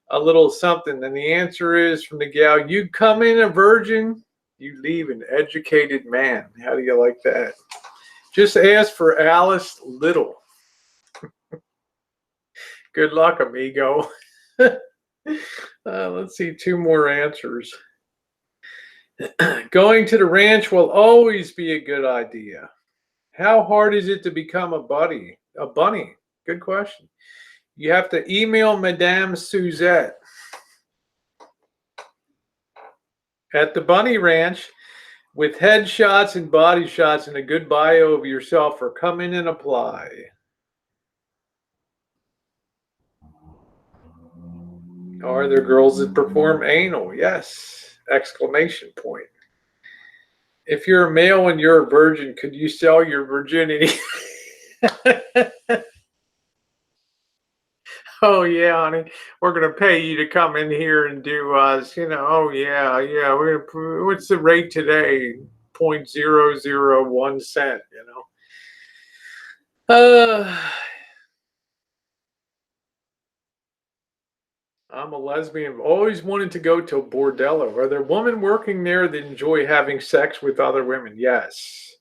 A: a little something? And the answer is from the gal, you come in a virgin, you leave an educated man. How do you like that? Just ask for Alice Little. Good luck, amigo. Let's see, two more answers. Going to the ranch will always be a good idea. How hard is it to become a bunny? Good question. You have to email Madame Suzette at the Bunny Ranch with headshots and body shots and a good bio of yourself, or come in and apply. Are there girls that perform anal? Yes! Exclamation point. If you're a male and you're a virgin, could you sell your virginity? Oh yeah, honey, we're gonna pay you to come in here and do us. Oh yeah, yeah. What's the rate today? 0.001 cent. I'm a lesbian. I've always wanted to go to a bordello. Are there women working there that enjoy having sex with other women? Yes.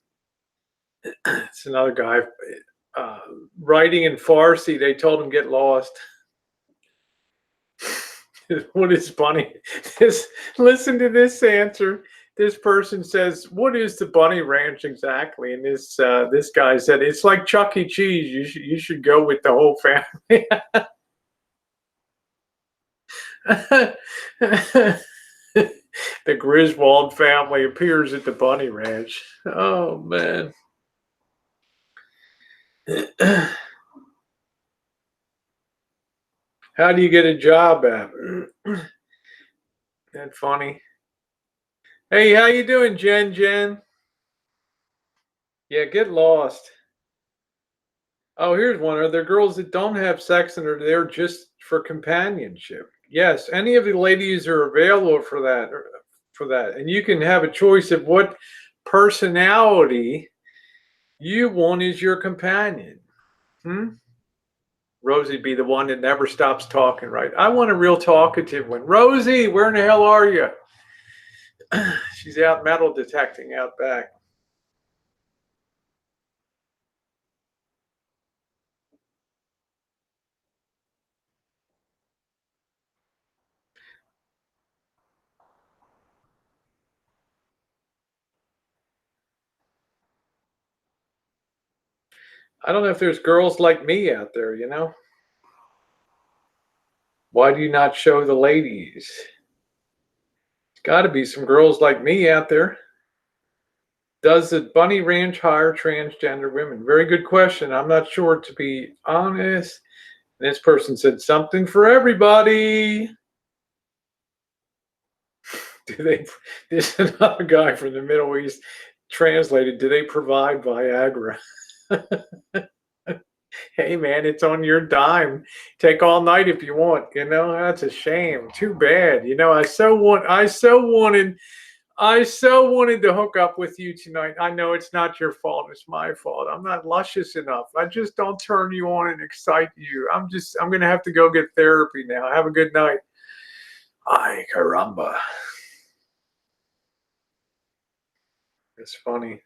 A: It's another guy writing in Farsi. They told him get lost. What is funny? Listen to this answer. This person says, "What is the Bunny Ranch exactly?" And this guy said, "It's like Chuck E. Cheese. You should go with the whole family." The Griswold family appears at the Bunny Ranch. Oh man. How do you get a job at? That funny. Hey, how you doing, Jen? Yeah, get lost. Oh, here's one. Are there girls that don't have sex and are there just for companionship? Yes, any of the ladies are available for that. And you can have a choice of what personality you want as your companion. Rosie be the one that never stops talking, right? I want a real talkative one. Rosie, where in the hell are you? She's out metal detecting out back. I don't know if there's girls like me out there, Why do you not show the ladies? There's got to be some girls like me out there. Does the Bunny Ranch hire transgender women? Very good question. I'm not sure, to be honest. And this person said something for everybody. This is another guy from the Middle East translated. Do they provide Viagra? Hey man, it's on your dime. Take all night if you want. That's a shame. Too bad. I so wanted to hook up with you tonight. I know it's not your fault. It's my fault. I'm not luscious enough. I just don't turn you on and excite you. I'm going to have to go get therapy now. Have a good night. Ay, caramba. It's funny.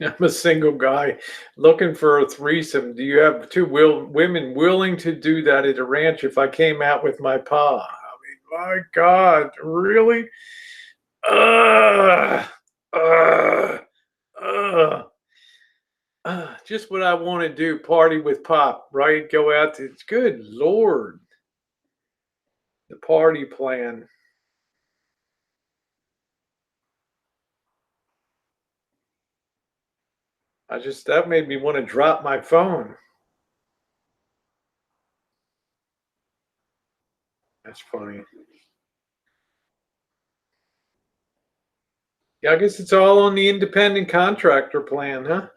A: I'm a single guy looking for a threesome. Do you have two women willing to do that at a ranch if I came out with my pa? I mean, my God, really? Uh, uh, uh, just what I want to do. Party with Pop, right? Go out to, it's good Lord. The party plan. That made me want to drop my phone. That's funny. Yeah, I guess it's all on the independent contractor plan, huh?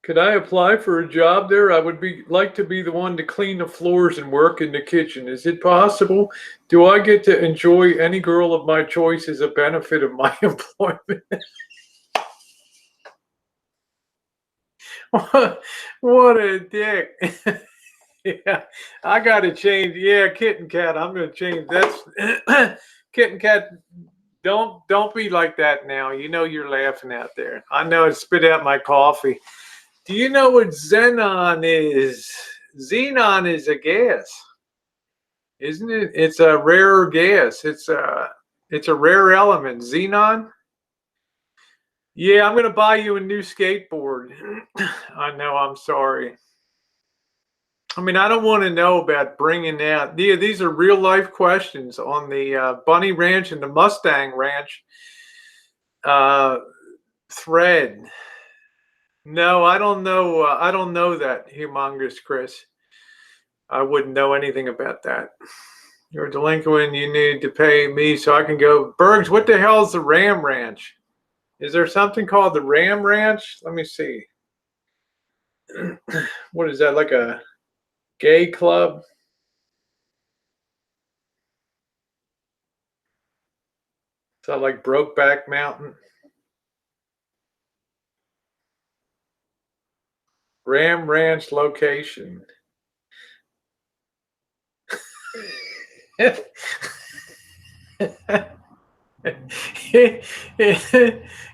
A: Could I apply for a job there? I would like to be the one to clean the floors and work in the kitchen. Is it possible? Do I get to enjoy any girl of my choice as a benefit of my employment? What a dick. Yeah, I got to change. Yeah, kitten cat. I'm going to change. That's kitten cat. Don't be like that now. You know you're laughing out there. I know it spit out my coffee. Do you know what xenon is? Xenon is a gas, isn't it? It's a rare gas. It's a rare element. Xenon. Yeah, I'm gonna buy you a new skateboard. I know. I'm sorry. I mean, I don't want to know about bringing out. Yeah, these are real life questions on the Bunny Ranch and the Mustang Ranch uh, thread. No, I don't know. I don't know that, humongous Chris. I wouldn't know anything about that. You're a delinquent. You need to pay me so I can go. Bergs, what the hell is the Ram Ranch? Is there something called the Ram Ranch? Let me see. What is that? Like a gay club? Is that like Brokeback Mountain? Ram Ranch location.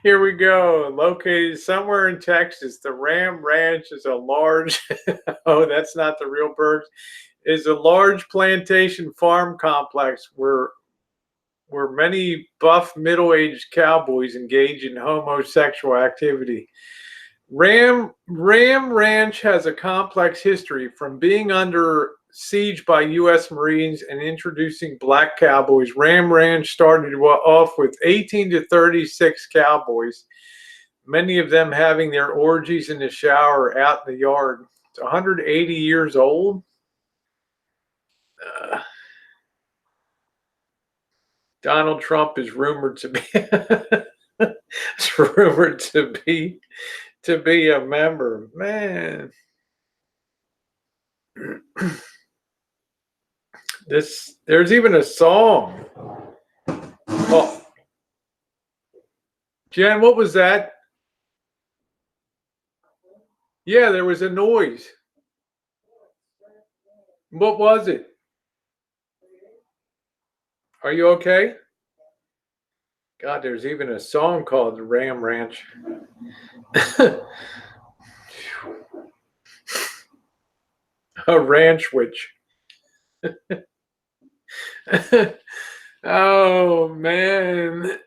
A: Here we go. Located somewhere in Texas, the Ram Ranch is a large, oh, that's not the real Bergs, is a large plantation farm complex where many buff middle-aged cowboys engage in homosexual activity. Ram Ranch has a complex history, from being under siege by U.S. Marines and introducing black cowboys. Ram Ranch started off with 18 to 36 cowboys, many of them having their orgies in the shower out in the yard. It's 180 years old. Donald Trump is rumored to be it's rumored to be a member. Man. There's even a song. Oh, Jen, what was that? Yeah, there was a noise. What was it? Are you okay? God, there's even a song called the Ram Ranch. A ranch witch. Oh man,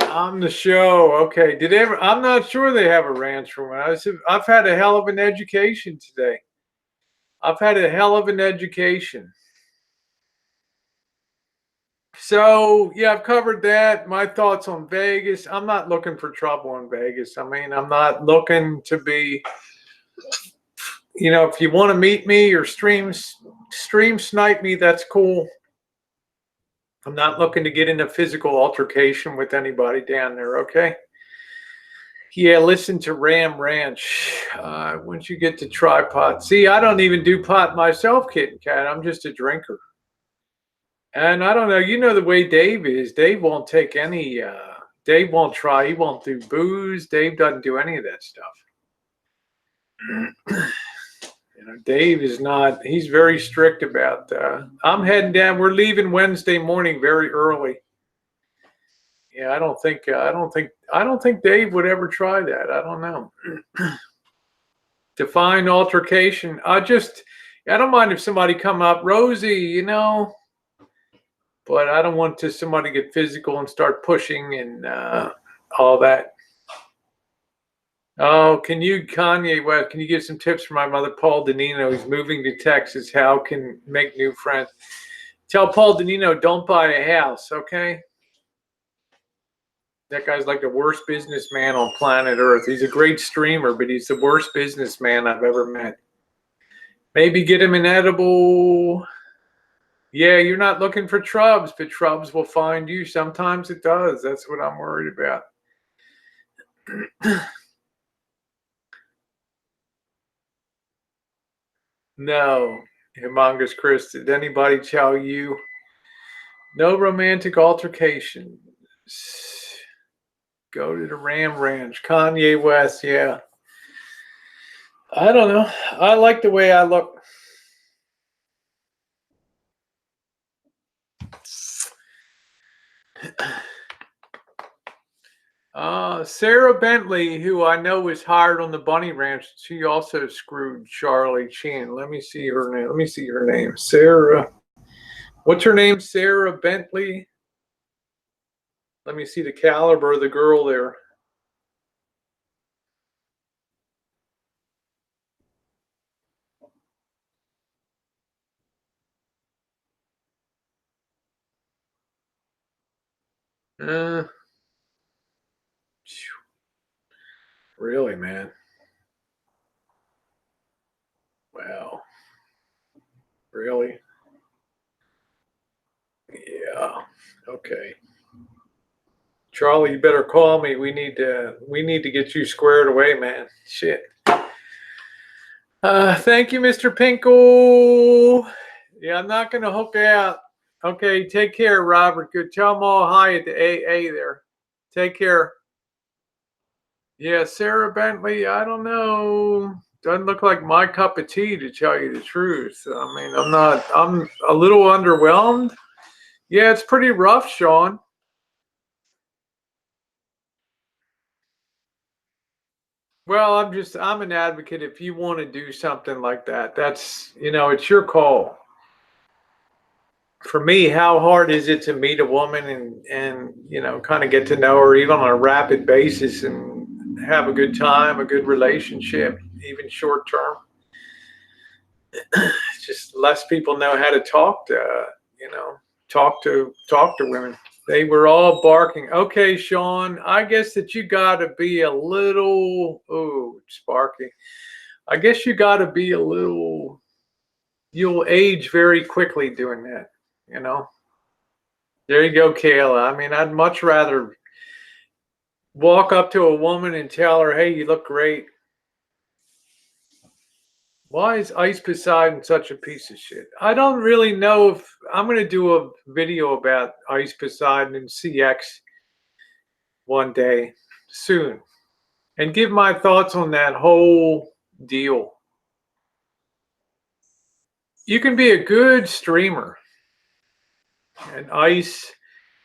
A: on the show. Okay, did ever? I'm not sure they have a ranch room. I've had a hell of an education today. I've had a hell of an education. So yeah, I've covered that. My thoughts on Vegas. I'm not looking for trouble in Vegas. I mean, I'm not looking to be. You know, if you want to meet me or stream snipe me, that's cool. I'm not looking to get in a physical altercation with anybody down there, okay? Yeah, listen to Ram Ranch. Once you get to try pot. See, I don't even do pot myself, kitten cat. I'm just a drinker. And I don't know, you know the way Dave is. Dave won't take any, Dave won't try. He won't do booze. Dave doesn't do any of that stuff. You know, Dave is not, he's very strict about I'm heading down. We're leaving Wednesday morning very early. Yeah, I don't think Dave would ever try that. I don't know. Define altercation. I don't mind if somebody come up, Rosie, you know, but I don't want to somebody get physical and start pushing and all that. Oh, Kanye West, can you give some tips for my mother, Paul Danino? He's moving to Texas. How can make new friends? Tell Paul Danino, don't buy a house, okay? That guy's like the worst businessman on planet Earth. He's a great streamer, but he's the worst businessman I've ever met. Maybe get him an edible. Yeah, you're not looking for trubs, but trubs will find you. Sometimes it does. That's what I'm worried about. No, Humongous Chris, did anybody tell you no romantic altercation? Go to the Ram Ranch. Kanye West, yeah. I don't know. I like the way I look. Sarah Bentley, who I know was hired on the Bunny Ranch, she also screwed Charlie Chin. Let me see her name. Let me see her name. Sarah. What's her name? Sarah Bentley. Let me see the caliber of the girl there. Uh, really, man. Wow. Really? Yeah. Okay. Charlie, you better call me. We need to get you squared away, man. Shit. Thank you, Mr. Pinkle. Yeah, I'm not gonna hook out. Okay, take care, Robert. Good. Tell them all hi at the AA there. Take care. Yeah, Sarah Bentley, I don't know. Doesn't look like my cup of tea, to tell you the truth. I mean, I'm a little underwhelmed. Yeah, it's pretty rough, Sean. Well, I'm an advocate. If you want to do something like that, it's your call. For me, how hard is it to meet a woman and kind of get to know her even on a rapid basis and have a good time, a good relationship, even short term? Just less people know how to talk to women. They were all barking. Okay, Sean, I guess that you got to be a little, oh, Sparky. I guess you got to be a little, you'll age very quickly doing that, you know? There you go, Kayla. I mean, I'd much rather walk up to a woman and tell her, hey, you look great. Why is Ice Poseidon such a piece of shit? I don't really know if I'm going to do a video about Ice Poseidon and CX one day soon and give my thoughts on that whole deal. You can be a good streamer, and Ice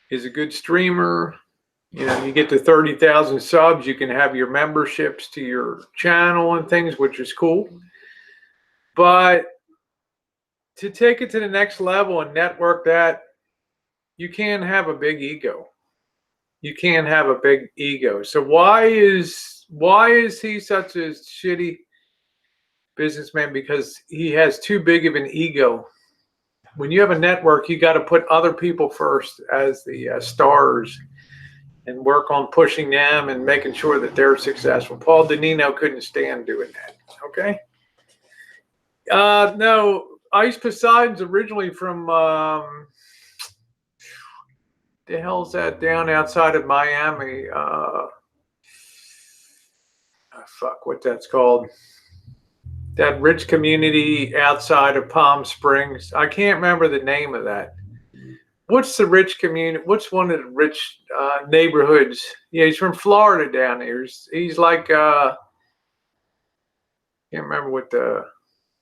A: is a good streamer. You get to 30,000 subs, you can have your memberships to your channel and things, which is cool. But to take it to the next level and network that, you can't have a big ego. You can't have a big ego. So why is he such a shitty businessman? Because he has too big of an ego. When you have a network, you got to put other people first as the stars and work on pushing them and making sure that they're successful. Paul Danino couldn't stand doing that. Okay. No, Ice Poseidon's originally from the hell's that down outside of Miami? Fuck, what that's called? That rich community outside of Palm Springs. I can't remember the name of that. What's the rich community? What's one of the rich neighborhoods? Yeah, he's from Florida down there. He's like can't remember what the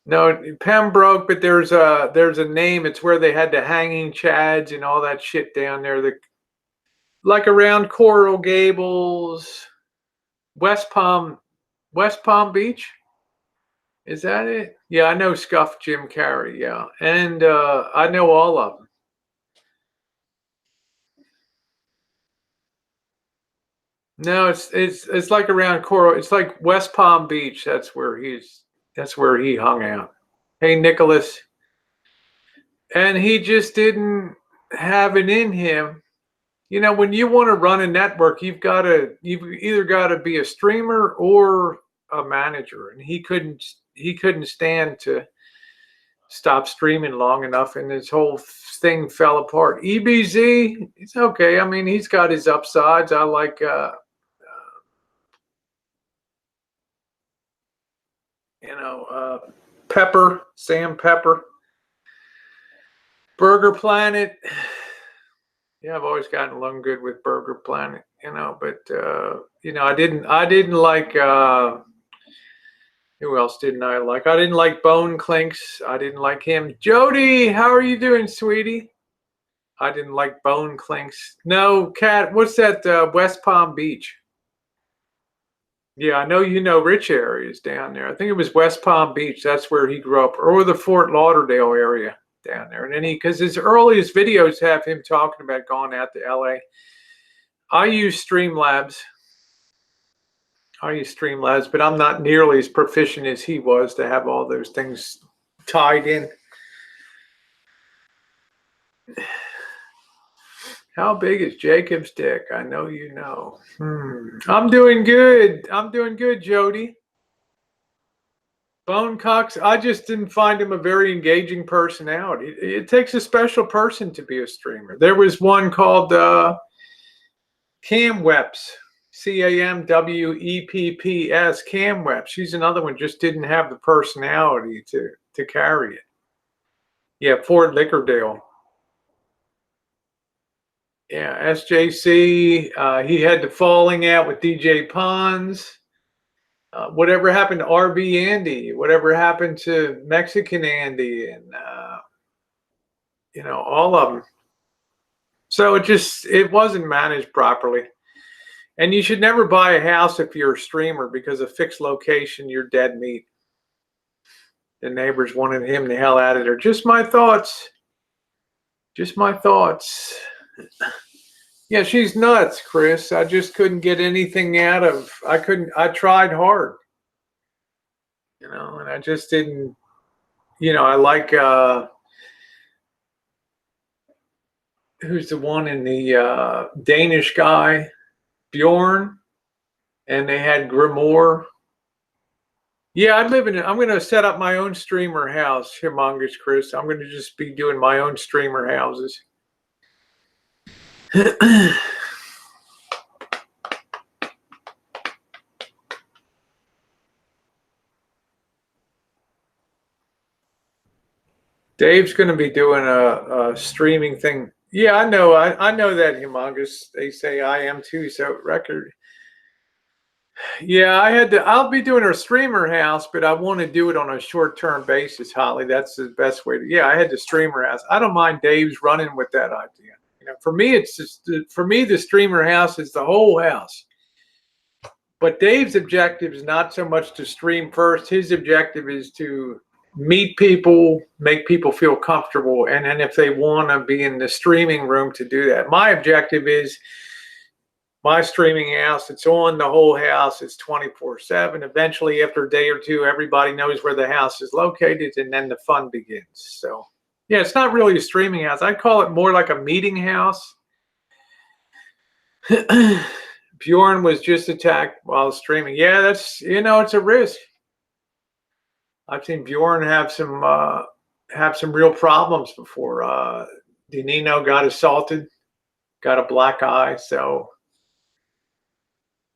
A: no Pembroke, but there's a name. It's where they had the hanging chads and all that shit down there. Like around Coral Gables, West Palm Beach. Is that it? Yeah, I know Scuff Jim Carrey. Yeah, and I know all of them. No, it's like around Coral. It's like West Palm Beach. That's where he hung out. Hey, Nicholas, and he just didn't have it in him. When you want to run a network, you've either got to be a streamer or a manager, and he couldn't stand stopped streaming long enough, and his whole thing fell apart. EBZ, it's okay. I mean, he's got his upsides. I like Pepper, Sam Pepper, Burger Planet. Yeah, I've always gotten along good with Burger Planet, but I didn't like who else didn't I like? I didn't like Bone Clinks. I didn't like him. Jody, how are you doing, sweetie? I didn't like Bone Clinks. No, Cat, what's that? West Palm Beach. Yeah, I know rich areas down there. I think it was West Palm Beach. That's where he grew up, or the Fort Lauderdale area down there. And then because his earliest videos have him talking about going out to LA. I use Streamlabs, but I'm not nearly as proficient as he was to have all those things tied in. How big is Jacob's dick? I know you know. I'm doing good. Jody. Bone Cox, I just didn't find him a very engaging personality. It takes a special person to be a streamer. There was one called Camwepps, CAMWEPPS, Camwepps. She's another one, just didn't have the personality to carry it. Yeah, Fort Lickerdale. Yeah, SJC, he had the falling out with DJ Pons. Whatever happened to RB Andy? Whatever happened to Mexican Andy? And, all of them. So it wasn't managed properly. And you should never buy a house if you're a streamer, because a fixed location, you're dead meat. The neighbors wanted him the hell out of there. Just my thoughts. Yeah, she's nuts, Chris. I just couldn't get anything out of. I tried hard, and I just didn't. I like who's the one in the Danish guy, Bjorn, and they had Grimoire. Yeah, I'm going to set up my own streamer house, Humongous Chris. I'm going to just be doing my own streamer houses. Dave's going to be doing a streaming thing. Yeah, I know that, Humongous. They say I am too, so record. Yeah, I'll be doing a streamer house, but I want to do it on a short-term basis, Holly. That's the best way to. Yeah, I had the streamer house. I don't mind Dave's running with that idea. For me, the streamer house is the whole house. But Dave's objective is not so much to stream first. His objective is to meet people, make people feel comfortable, and then if they want to be in the streaming room, to do that. My objective is my streaming house. It's on the whole house. It's 24/7. Eventually, after a day or two, everybody knows where the house is located, and then the fun begins. So. Yeah, it's not really a streaming house. I call it more like a meeting house. Bjorn was just attacked while streaming. Yeah, that's it's a risk. I've seen Bjorn have some real problems before. Danino got assaulted, got a black eye. So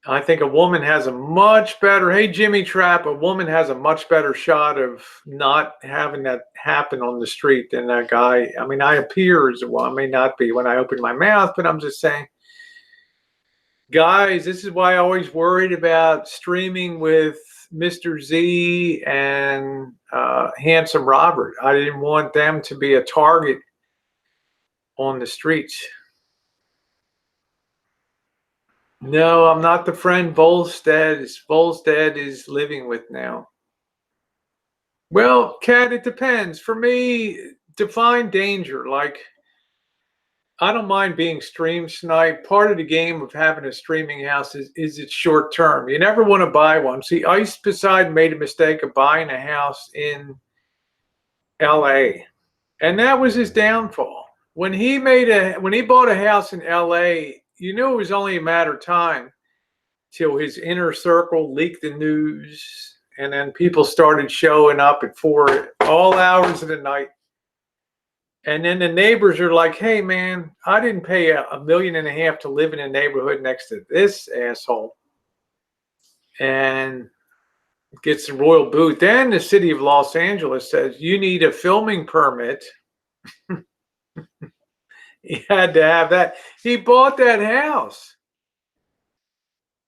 A: I think a woman has a much better. Hey, Jimmy Trap, a woman has a much better shot of not having that happen on the street than that guy. I mean, I appear as well. I may not be when I open my mouth, but I'm just saying, guys, this is why I always worried about streaming with Mr. Z and Handsome Robert. I didn't want them to be a target on the streets. No, I'm not the friend Volstead is living with now. Well, Kat, it depends. For me, define danger. Like, I don't mind being stream sniped. Part of the game of having a streaming house is it's short term. You never want to buy one. See, Ice Poseidon made a mistake of buying a house in LA. And that was his downfall. When he bought a house in LA, you knew it was only a matter of time till his inner circle leaked the news And then people started showing up at 4, all hours of the night. And then the neighbors are like, hey, man, I didn't pay $1.5 million to live in a neighborhood next to this asshole. And gets the royal boot. Then the city of Los Angeles says, you need a filming permit. He had to have that. He bought that house.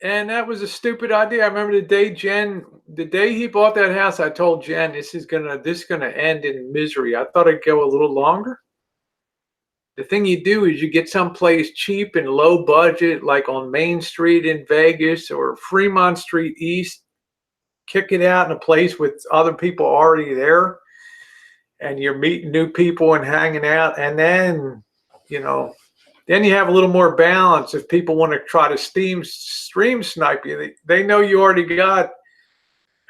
A: And that was a stupid idea. I remember the day he bought that house, I told Jen, this is gonna end in misery. I thought it'd go a little longer. The thing you do is you get someplace cheap and low budget, like on Main Street in Vegas or Fremont Street East, kick it out in a place with other people already there, and you're meeting new people and hanging out. And then, then you have a little more balance. If people want to try to stream snipe you, they know you already got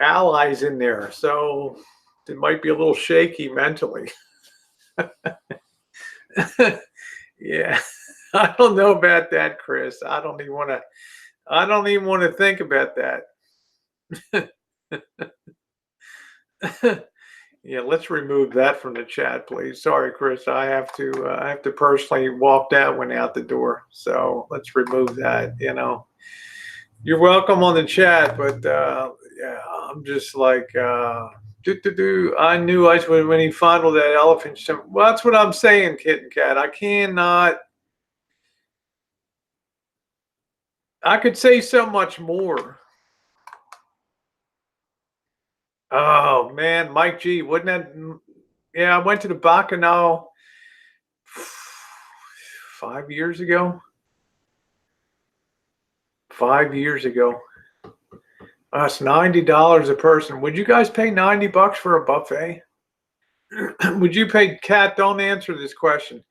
A: allies in there. So it might be a little shaky mentally. Yeah, I don't know about that, Chris. I don't even want to think about that. Yeah, let's remove that from the chat, please. Sorry, Chris. I have to personally walk that one out the door. So let's remove that. You're welcome on the chat, but yeah, I'm just like I knew when he fondled that elephant. Well, that's what I'm saying, Kitten Cat. I could say so much more. Oh man, Mike G, wouldn't that? Yeah, I went to the Bacchanal 5 years ago. 5 years ago. That's $90 a person. Would you guys pay $90 for a buffet? Would you pay? Kat, don't answer this question.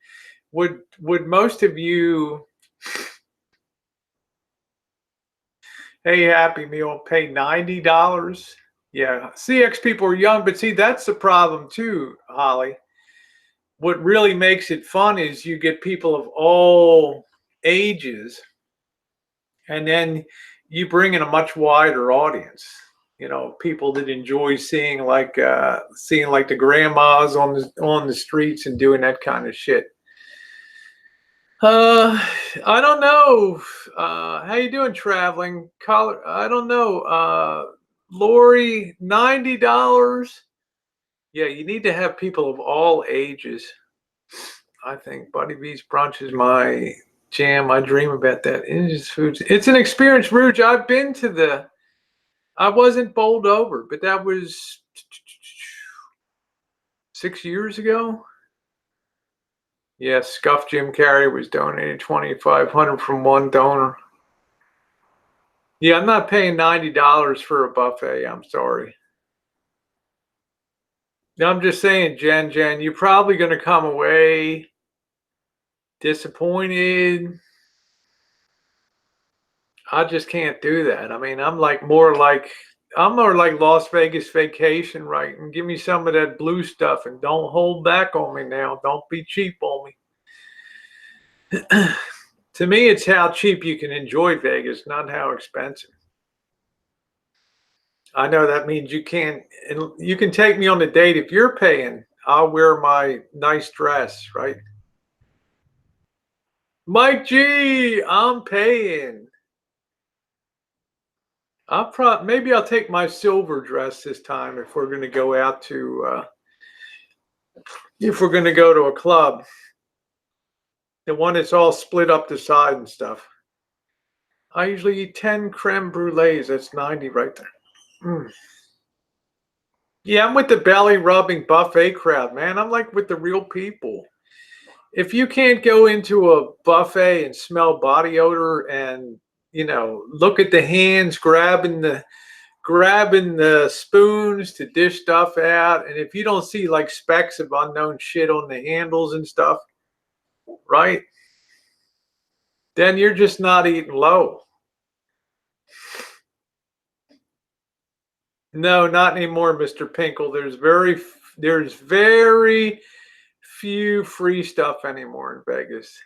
A: Would most of you? Hey, Happy Meal, pay $90? Yeah, CX people are young, but see, that's the problem too, Holly. What really makes it fun is you get people of all ages, and then you bring in a much wider audience. People that enjoy seeing like the grandmas on the streets and doing that kind of shit. I don't know. How you doing traveling? I don't know. Lori, $90. Yeah, you need to have people of all ages. I think Buddy V's brunch is my jam. I dream about that. It's an experience, Rouge. I wasn't bowled over, but that was 6 years ago. Yes, Scuff Jim Carrey was donated $2,500 from one donor. Yeah, I'm not paying $90 for a buffet. I'm sorry. I'm just saying, Jen, you're probably going to come away disappointed. I just can't do that. I mean, I'm more like Las Vegas Vacation, right? And give me some of that blue stuff and don't hold back on me now. Don't be cheap on me. To me, it's how cheap you can enjoy Vegas, not how expensive. I know that means you can take me on a date. If you're paying, I'll wear my nice dress, right? Mike G, I'm paying. Maybe I'll take my silver dress this time if we're going to go out to a club. The one that's all split up the side and stuff. I usually eat 10 creme brulees. That's 90 right there. Yeah, I'm with the belly rubbing buffet crowd, man. I'm like with the real people. If you can't go into a buffet and smell body odor and, look at the hands grabbing the spoons to dish stuff out, and if you don't see like specks of unknown shit on the handles and stuff, right? Then you're just not eating low. No, not anymore, Mr. Pinkle. There's very few free stuff anymore in Vegas.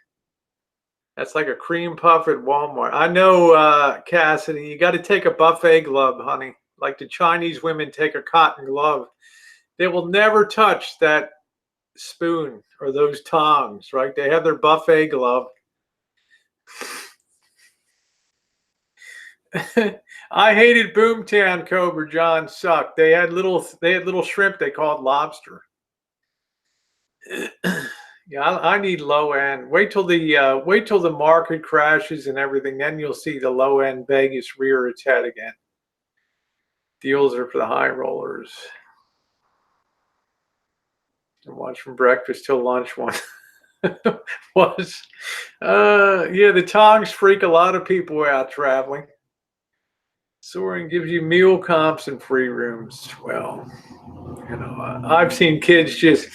A: That's like a cream puff at Walmart. I know, Cassidy, you got to take a buffet glove, honey. like the Chinese women take a cotton glove. They will never touch that spoon or those tongs, right? They have their buffet glove. I hated Boomtown. Cobra John sucked. They had little shrimp they called lobster. Yeah, I need low end. Wait till the market crashes and everything, then you'll see the low end Vegas rear its head again. Deals are for the high rollers. And watch from breakfast till lunch one. Was yeah, the tongs freak a lot of people out traveling. Soaring gives you meal comps and free rooms. Well, you know, I've seen kids just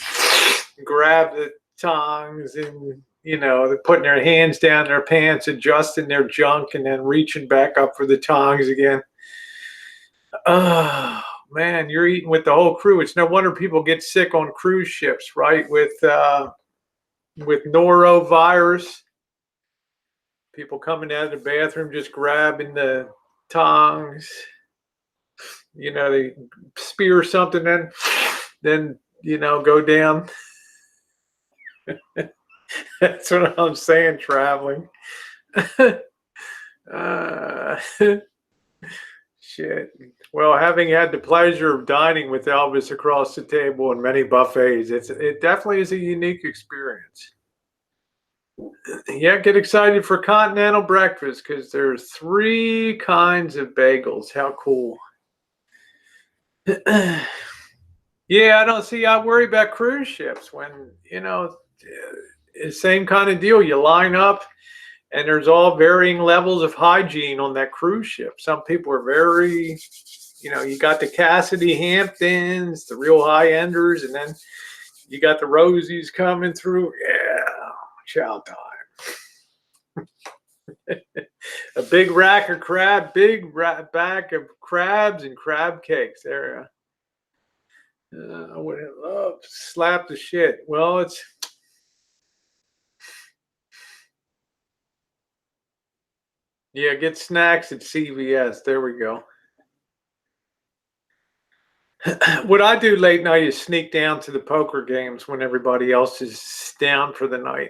A: grab the tongs and, you know, they're putting their hands down their pants, adjusting their junk, and then reaching back up for the tongs again. Oh, man, you're eating with the whole crew. It's no wonder people get sick on cruise ships, right? With norovirus. People coming out of the bathroom just grabbing the tongs. You know, they spear something and then, you know, go down. That's what I'm saying, traveling. Shit. Well, having had the pleasure of dining with Elvis across the table in many buffets, it definitely is a unique experience. Yeah, get excited for continental breakfast because there's 3 kinds of bagels. How cool. Yeah, I don't see. I worry about cruise ships when, you know, same kind of deal. You line up and there's all varying levels of hygiene on that cruise ship. Some people are very, you know, you got the Cassidy Hamptons, the real high enders, and then you got the Rosies coming through. Yeah, chow time. A big rack of bag of crabs and crab cakes. There. I would have loved to slap the shit. Well, it's. Yeah, get snacks at CVS. There we go. What I do late night is sneak down to the poker games when everybody else is down for the night.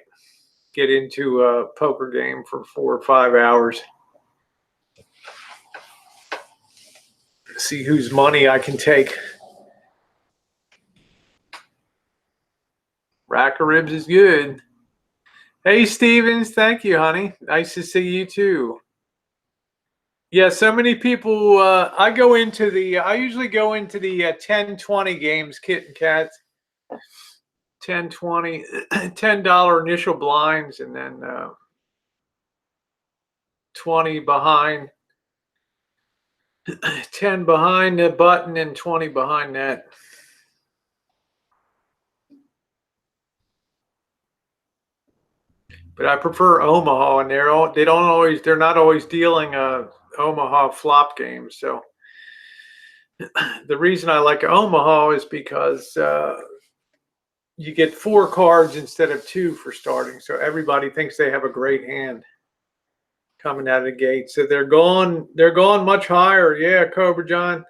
A: Get into a poker game for 4 or 5 hours. See whose money I can take. Rack of ribs is good. Hey, Stevens. Thank you, honey. Nice to see you too. Yeah, so many people. I usually go into the 10-20 games, kit and cats. 10, 20, $10 initial blinds, and then 20 behind, 10 behind the button, and 20 behind that. But I prefer Omaha, and they're not always dealing Omaha flop games. So the reason I like Omaha is because you get 4 cards instead of 2 for starting. So everybody thinks they have a great hand coming out of the gate. So they're going much higher. Yeah, Cobra John.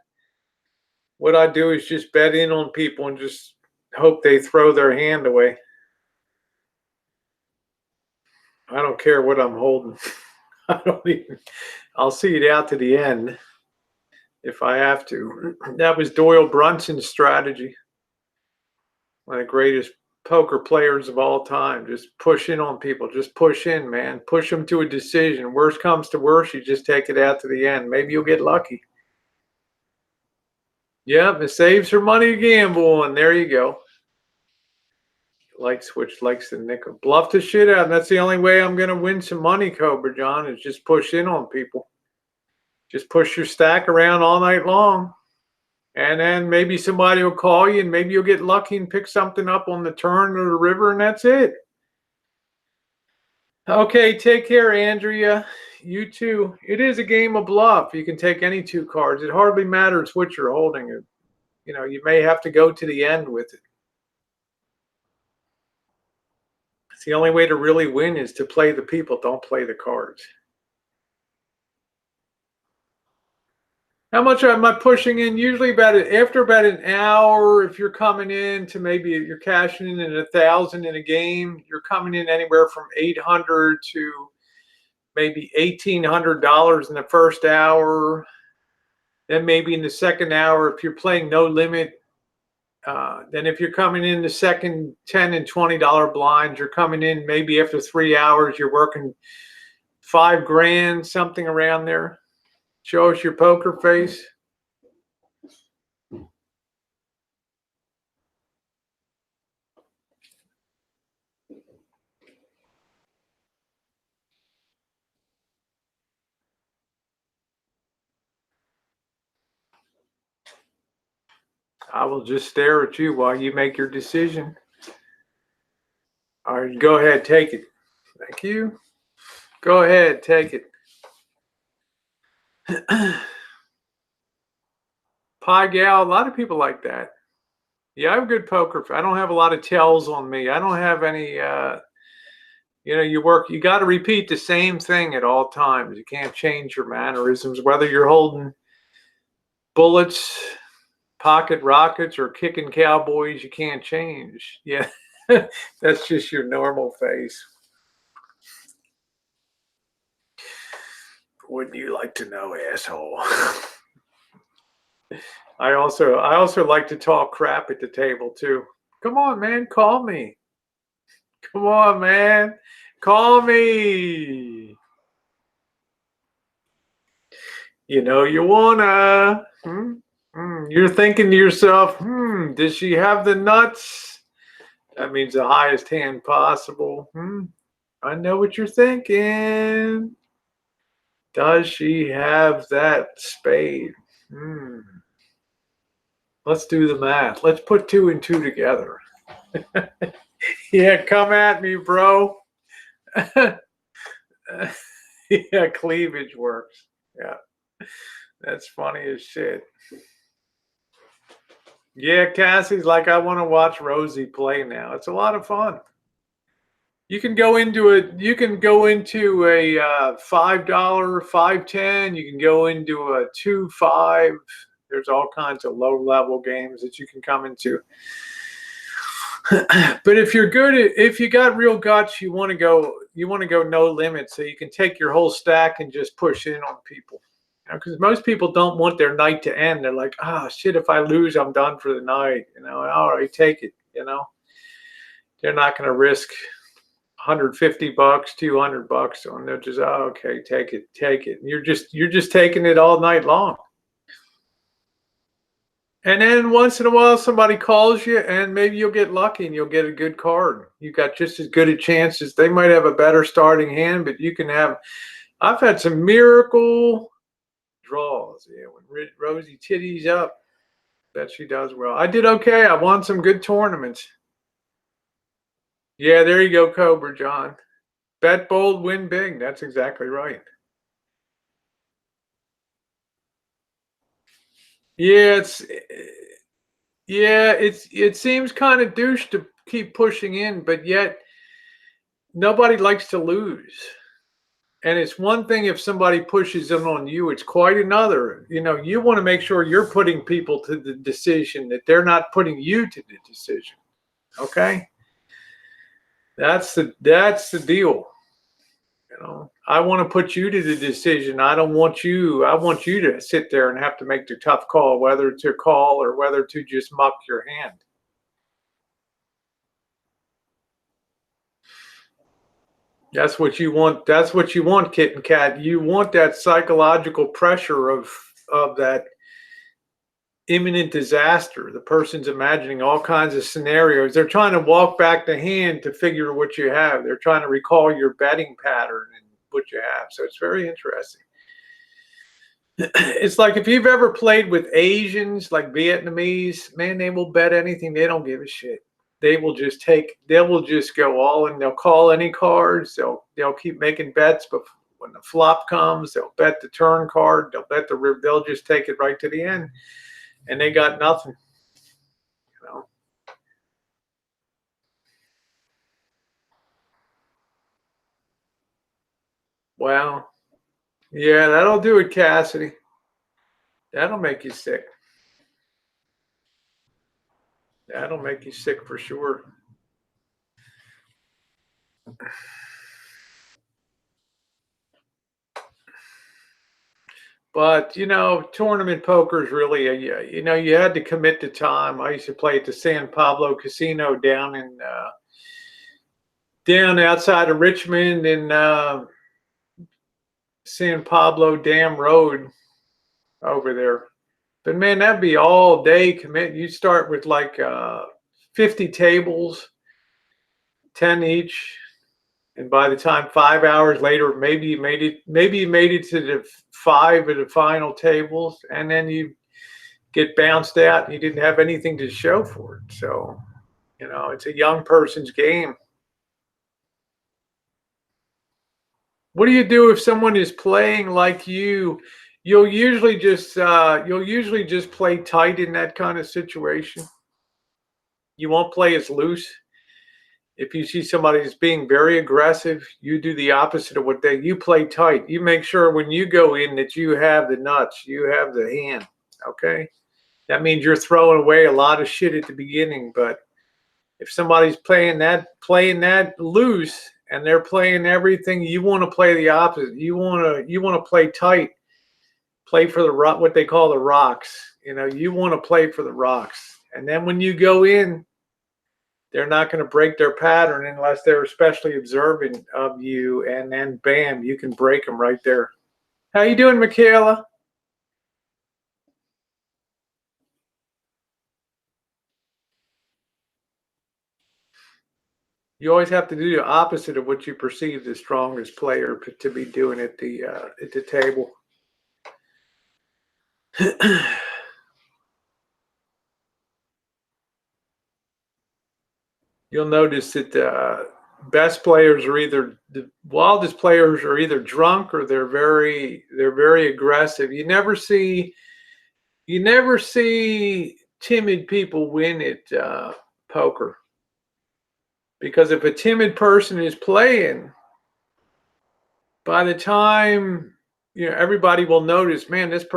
A: What I do is just bet in on people and just hope they throw their hand away. I don't care what I'm holding. I'll see it out to the end if I have to. That was Doyle Brunson's strategy. One of the greatest poker players of all time. Just push in on people. Just push in, man. Push them to a decision. Worst comes to worst, you just take it out to the end. Maybe you'll get lucky. Yep, it saves her money to gamble, and there you go. Light switch likes the nickel. Bluff the shit out. And that's the only way I'm going to win some money, Cobra John, is just push in on people. Just push your stack around all night long. And then maybe somebody will call you, and maybe you'll get lucky and pick something up on the turn or the river, and that's it. Okay, take care, Andrea. You too. It is a game of bluff. You can take any 2 cards. It hardly matters what you're holding. You know, you may have to go to the end with it. It's the only way to really win is to play the people, don't play the cards. How much am I pushing in? Usually after about an hour, if you're coming in to maybe you're cashing in at 1,000 in a game, you're coming in anywhere from 800 to maybe $1,800 in the first hour. Then maybe in the second hour, if you're playing no limit, then if you're coming in the second $10 and $20 blinds, you're coming in maybe after 3 hours, you're working $5,000, something around there. Show us your poker face. I will just stare at you while you make your decision. All right, go ahead, take it. Thank you. Go ahead, take it. Pie gal, a lot of people like that. Yeah, I have good poker. I don't have a lot of tells on me. I don't have any, you got to repeat the same thing at all times. You can't change your mannerisms, whether you're holding bullets, pocket rockets, or kicking cowboys, you can't change. Yeah, that's just your normal face. Wouldn't you like to know, asshole? I also like to talk crap at the table too. Come on, man, call me. Come on, man, call me. You know you wanna. You're thinking to yourself, does she have the nuts? That means the highest hand possible. I know what you're thinking. Does she have that spade? Let's do the math. Let's put 2 and 2 together. Yeah, come at me, bro. Yeah, cleavage works. Yeah, that's funny as shit. Yeah, Cassie's like, I want to watch Rosie play now. It's a lot of fun. You can go into a $5, $5.10. You can go into a 2-5. There's all kinds of low level games that you can come into. But if you got real guts, you want to go no limit, so you can take your whole stack and just push in on people. Because most people don't want their night to end. They're like, shit, if I lose, I'm done for the night. All right, take it. They're not going to risk $150, $200 on. They're just, okay, take it. And you're just taking it all night long. And then once in a while, somebody calls you, and maybe you'll get lucky and you'll get a good card. You got just as good a chance as they might have a better starting hand, but you can have. I've had some miracle draws. Yeah, when Rosie titties up, bet she does well. I did okay. I won some good tournaments. Yeah, there you go, Cobra John. Bet bold, win big. That's exactly right. Yeah, it seems kind of douche to keep pushing in, but yet nobody likes to lose. And it's one thing if somebody pushes in on you, it's quite another. You want to make sure you're putting people to the decision, that they're not putting you to the decision. Okay? That's the deal. I want to put you to the decision. I want you to sit there and have to make the tough call, whether to call or whether to just muck your hand. That's what you want. That's what you want, kitten cat. You want that psychological pressure of that imminent disaster. The person's imagining all kinds of scenarios. They're trying to walk back the hand to figure what you have. They're trying to recall your betting pattern and what you have. So it's very interesting. It's like if you've ever played with Asians, like Vietnamese, man, they will bet anything. They don't give a shit. They will just go all in. They'll call any cards. They'll keep making bets, but when the flop comes, they'll bet the turn card. They'll just take it right to the end, and they got nothing. Wow. Yeah, that'll do it, Cassidy. That'll make you sick. That'll make you sick for sure. But, you know, tournament poker is really you had to commit the time. I used to play at the San Pablo Casino down outside of Richmond in San Pablo Dam Road over there. But man, that'd be all day commit. You start with like 50 tables, 10 each. And by the time 5 hours later, maybe you made it to the 5 of the final tables, and then you get bounced out and you didn't have anything to show for it. So, you know, it's a young person's game. What do you do if someone is playing like you? You'll usually just play tight in that kind of situation. You won't play as loose. If you see somebody that's being very aggressive, you do the opposite of you play tight. You make sure when you go in that you have the nuts, you have the hand. Okay. That means you're throwing away a lot of shit at the beginning. But if somebody's playing that loose and they're playing everything, you want to play the opposite. You want to play tight. Play for what they call the rocks. You know, you want to play for the rocks. And then when you go in, they're not going to break their pattern unless they're especially observant of you. And then, bam, you can break them right there. How you doing, Michaela? You always have to do the opposite of what you perceive the strongest player to be doing at the table. You'll notice that the best players are the wildest players are either drunk or they're very aggressive. You never see timid people win at poker, because if a timid person is playing, by the time everybody will notice, man, this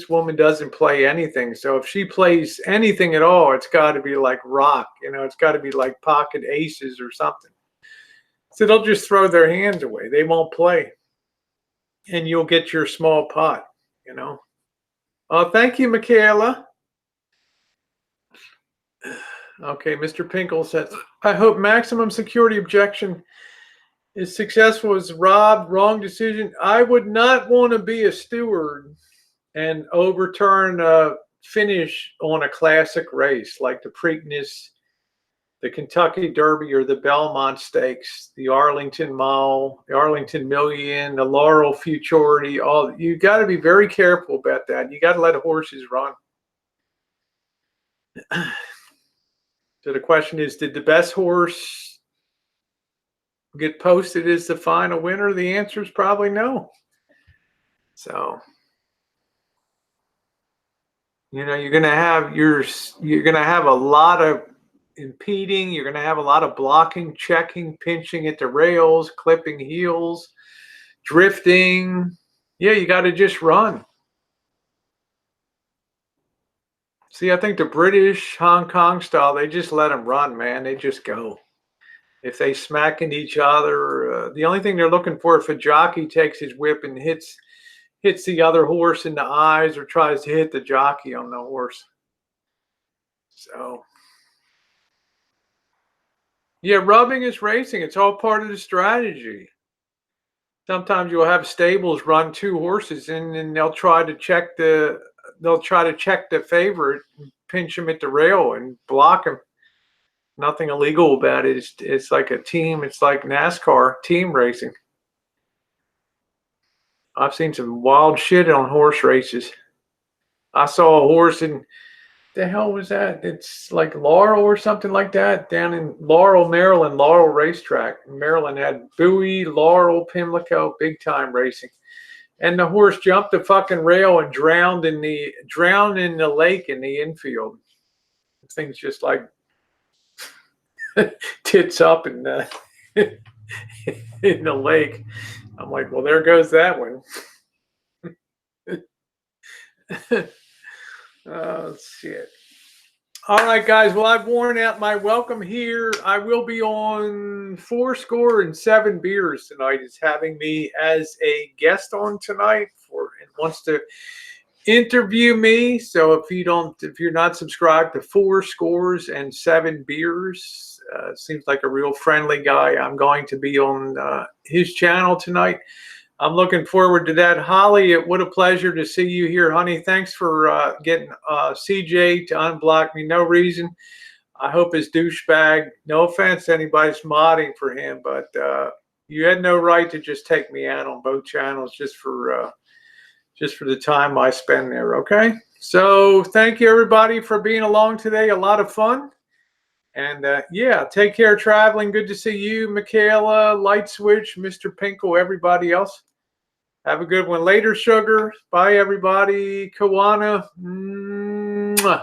A: woman doesn't play anything. So if she plays anything at all, it's got to be like rock, it's got to be like pocket aces or something. So they'll just throw their hands away. They won't play. And you'll get your small pot, Oh, thank you, Michaela. Okay, Mr. Pinkle says, I hope maximum security objection is successful as robbed, wrong decision. I would not want to be a steward and overturn a finish on a classic race like the Preakness, the Kentucky Derby, or the Belmont Stakes, the Arlington Mile, the Arlington Million, the Laurel Futurity. You got to be very careful about that. You got to let horses run. So the question is, did the best horse get posted as the final winner? The answer is probably no. So, you're going to have a lot of impeding. You're going to have a lot of blocking, checking, pinching at the rails, clipping heels, drifting. Yeah, you got to just run. See, I think the British, Hong Kong style, they just let them run, man. They just go. If they smack into each other, the only thing they're looking for, if a jockey takes his whip and hits the other horse in the eyes or tries to hit the jockey on the horse. So, yeah, rubbing is racing. It's all part of the strategy. Sometimes you'll have stables run two horses in, and they'll try to check the favorite, and pinch him at the rail and block him. Nothing illegal about it. It's like a team. It's like NASCAR team racing. I've seen some wild shit on horse races. I saw a horse in, the hell was that? It's like Laurel or something like that, down in Laurel, Maryland, Laurel Racetrack. Maryland had Bowie, Laurel, Pimlico, big time racing. And the horse jumped the fucking rail and drowned in the lake in the infield. The thing's just like tits up in the in the lake. I'm like, well, there goes that one. Oh, shit. All right, guys. Well, I've worn out my welcome here. I will be on 4 Beers tonight. Is having me as a guest on tonight and wants to interview me. So if you're not subscribed to 4 Beers, seems like a real friendly guy. I'm going to be on his channel tonight. I'm looking forward to that. Holly, what a pleasure to see you here, honey. Thanks for getting CJ to unblock me. No reason. I hope his douchebag, no offense to anybody's modding for him, but you had no right to just take me out on both channels just for the time I spend there, okay? So thank you, everybody, for being along today. A lot of fun. And yeah, take care, traveling. Good to see you, Michaela, Light Switch, Mr. Pinkle, everybody else. Have a good one. Later, sugar. Bye, everybody. Kawana. Mwah.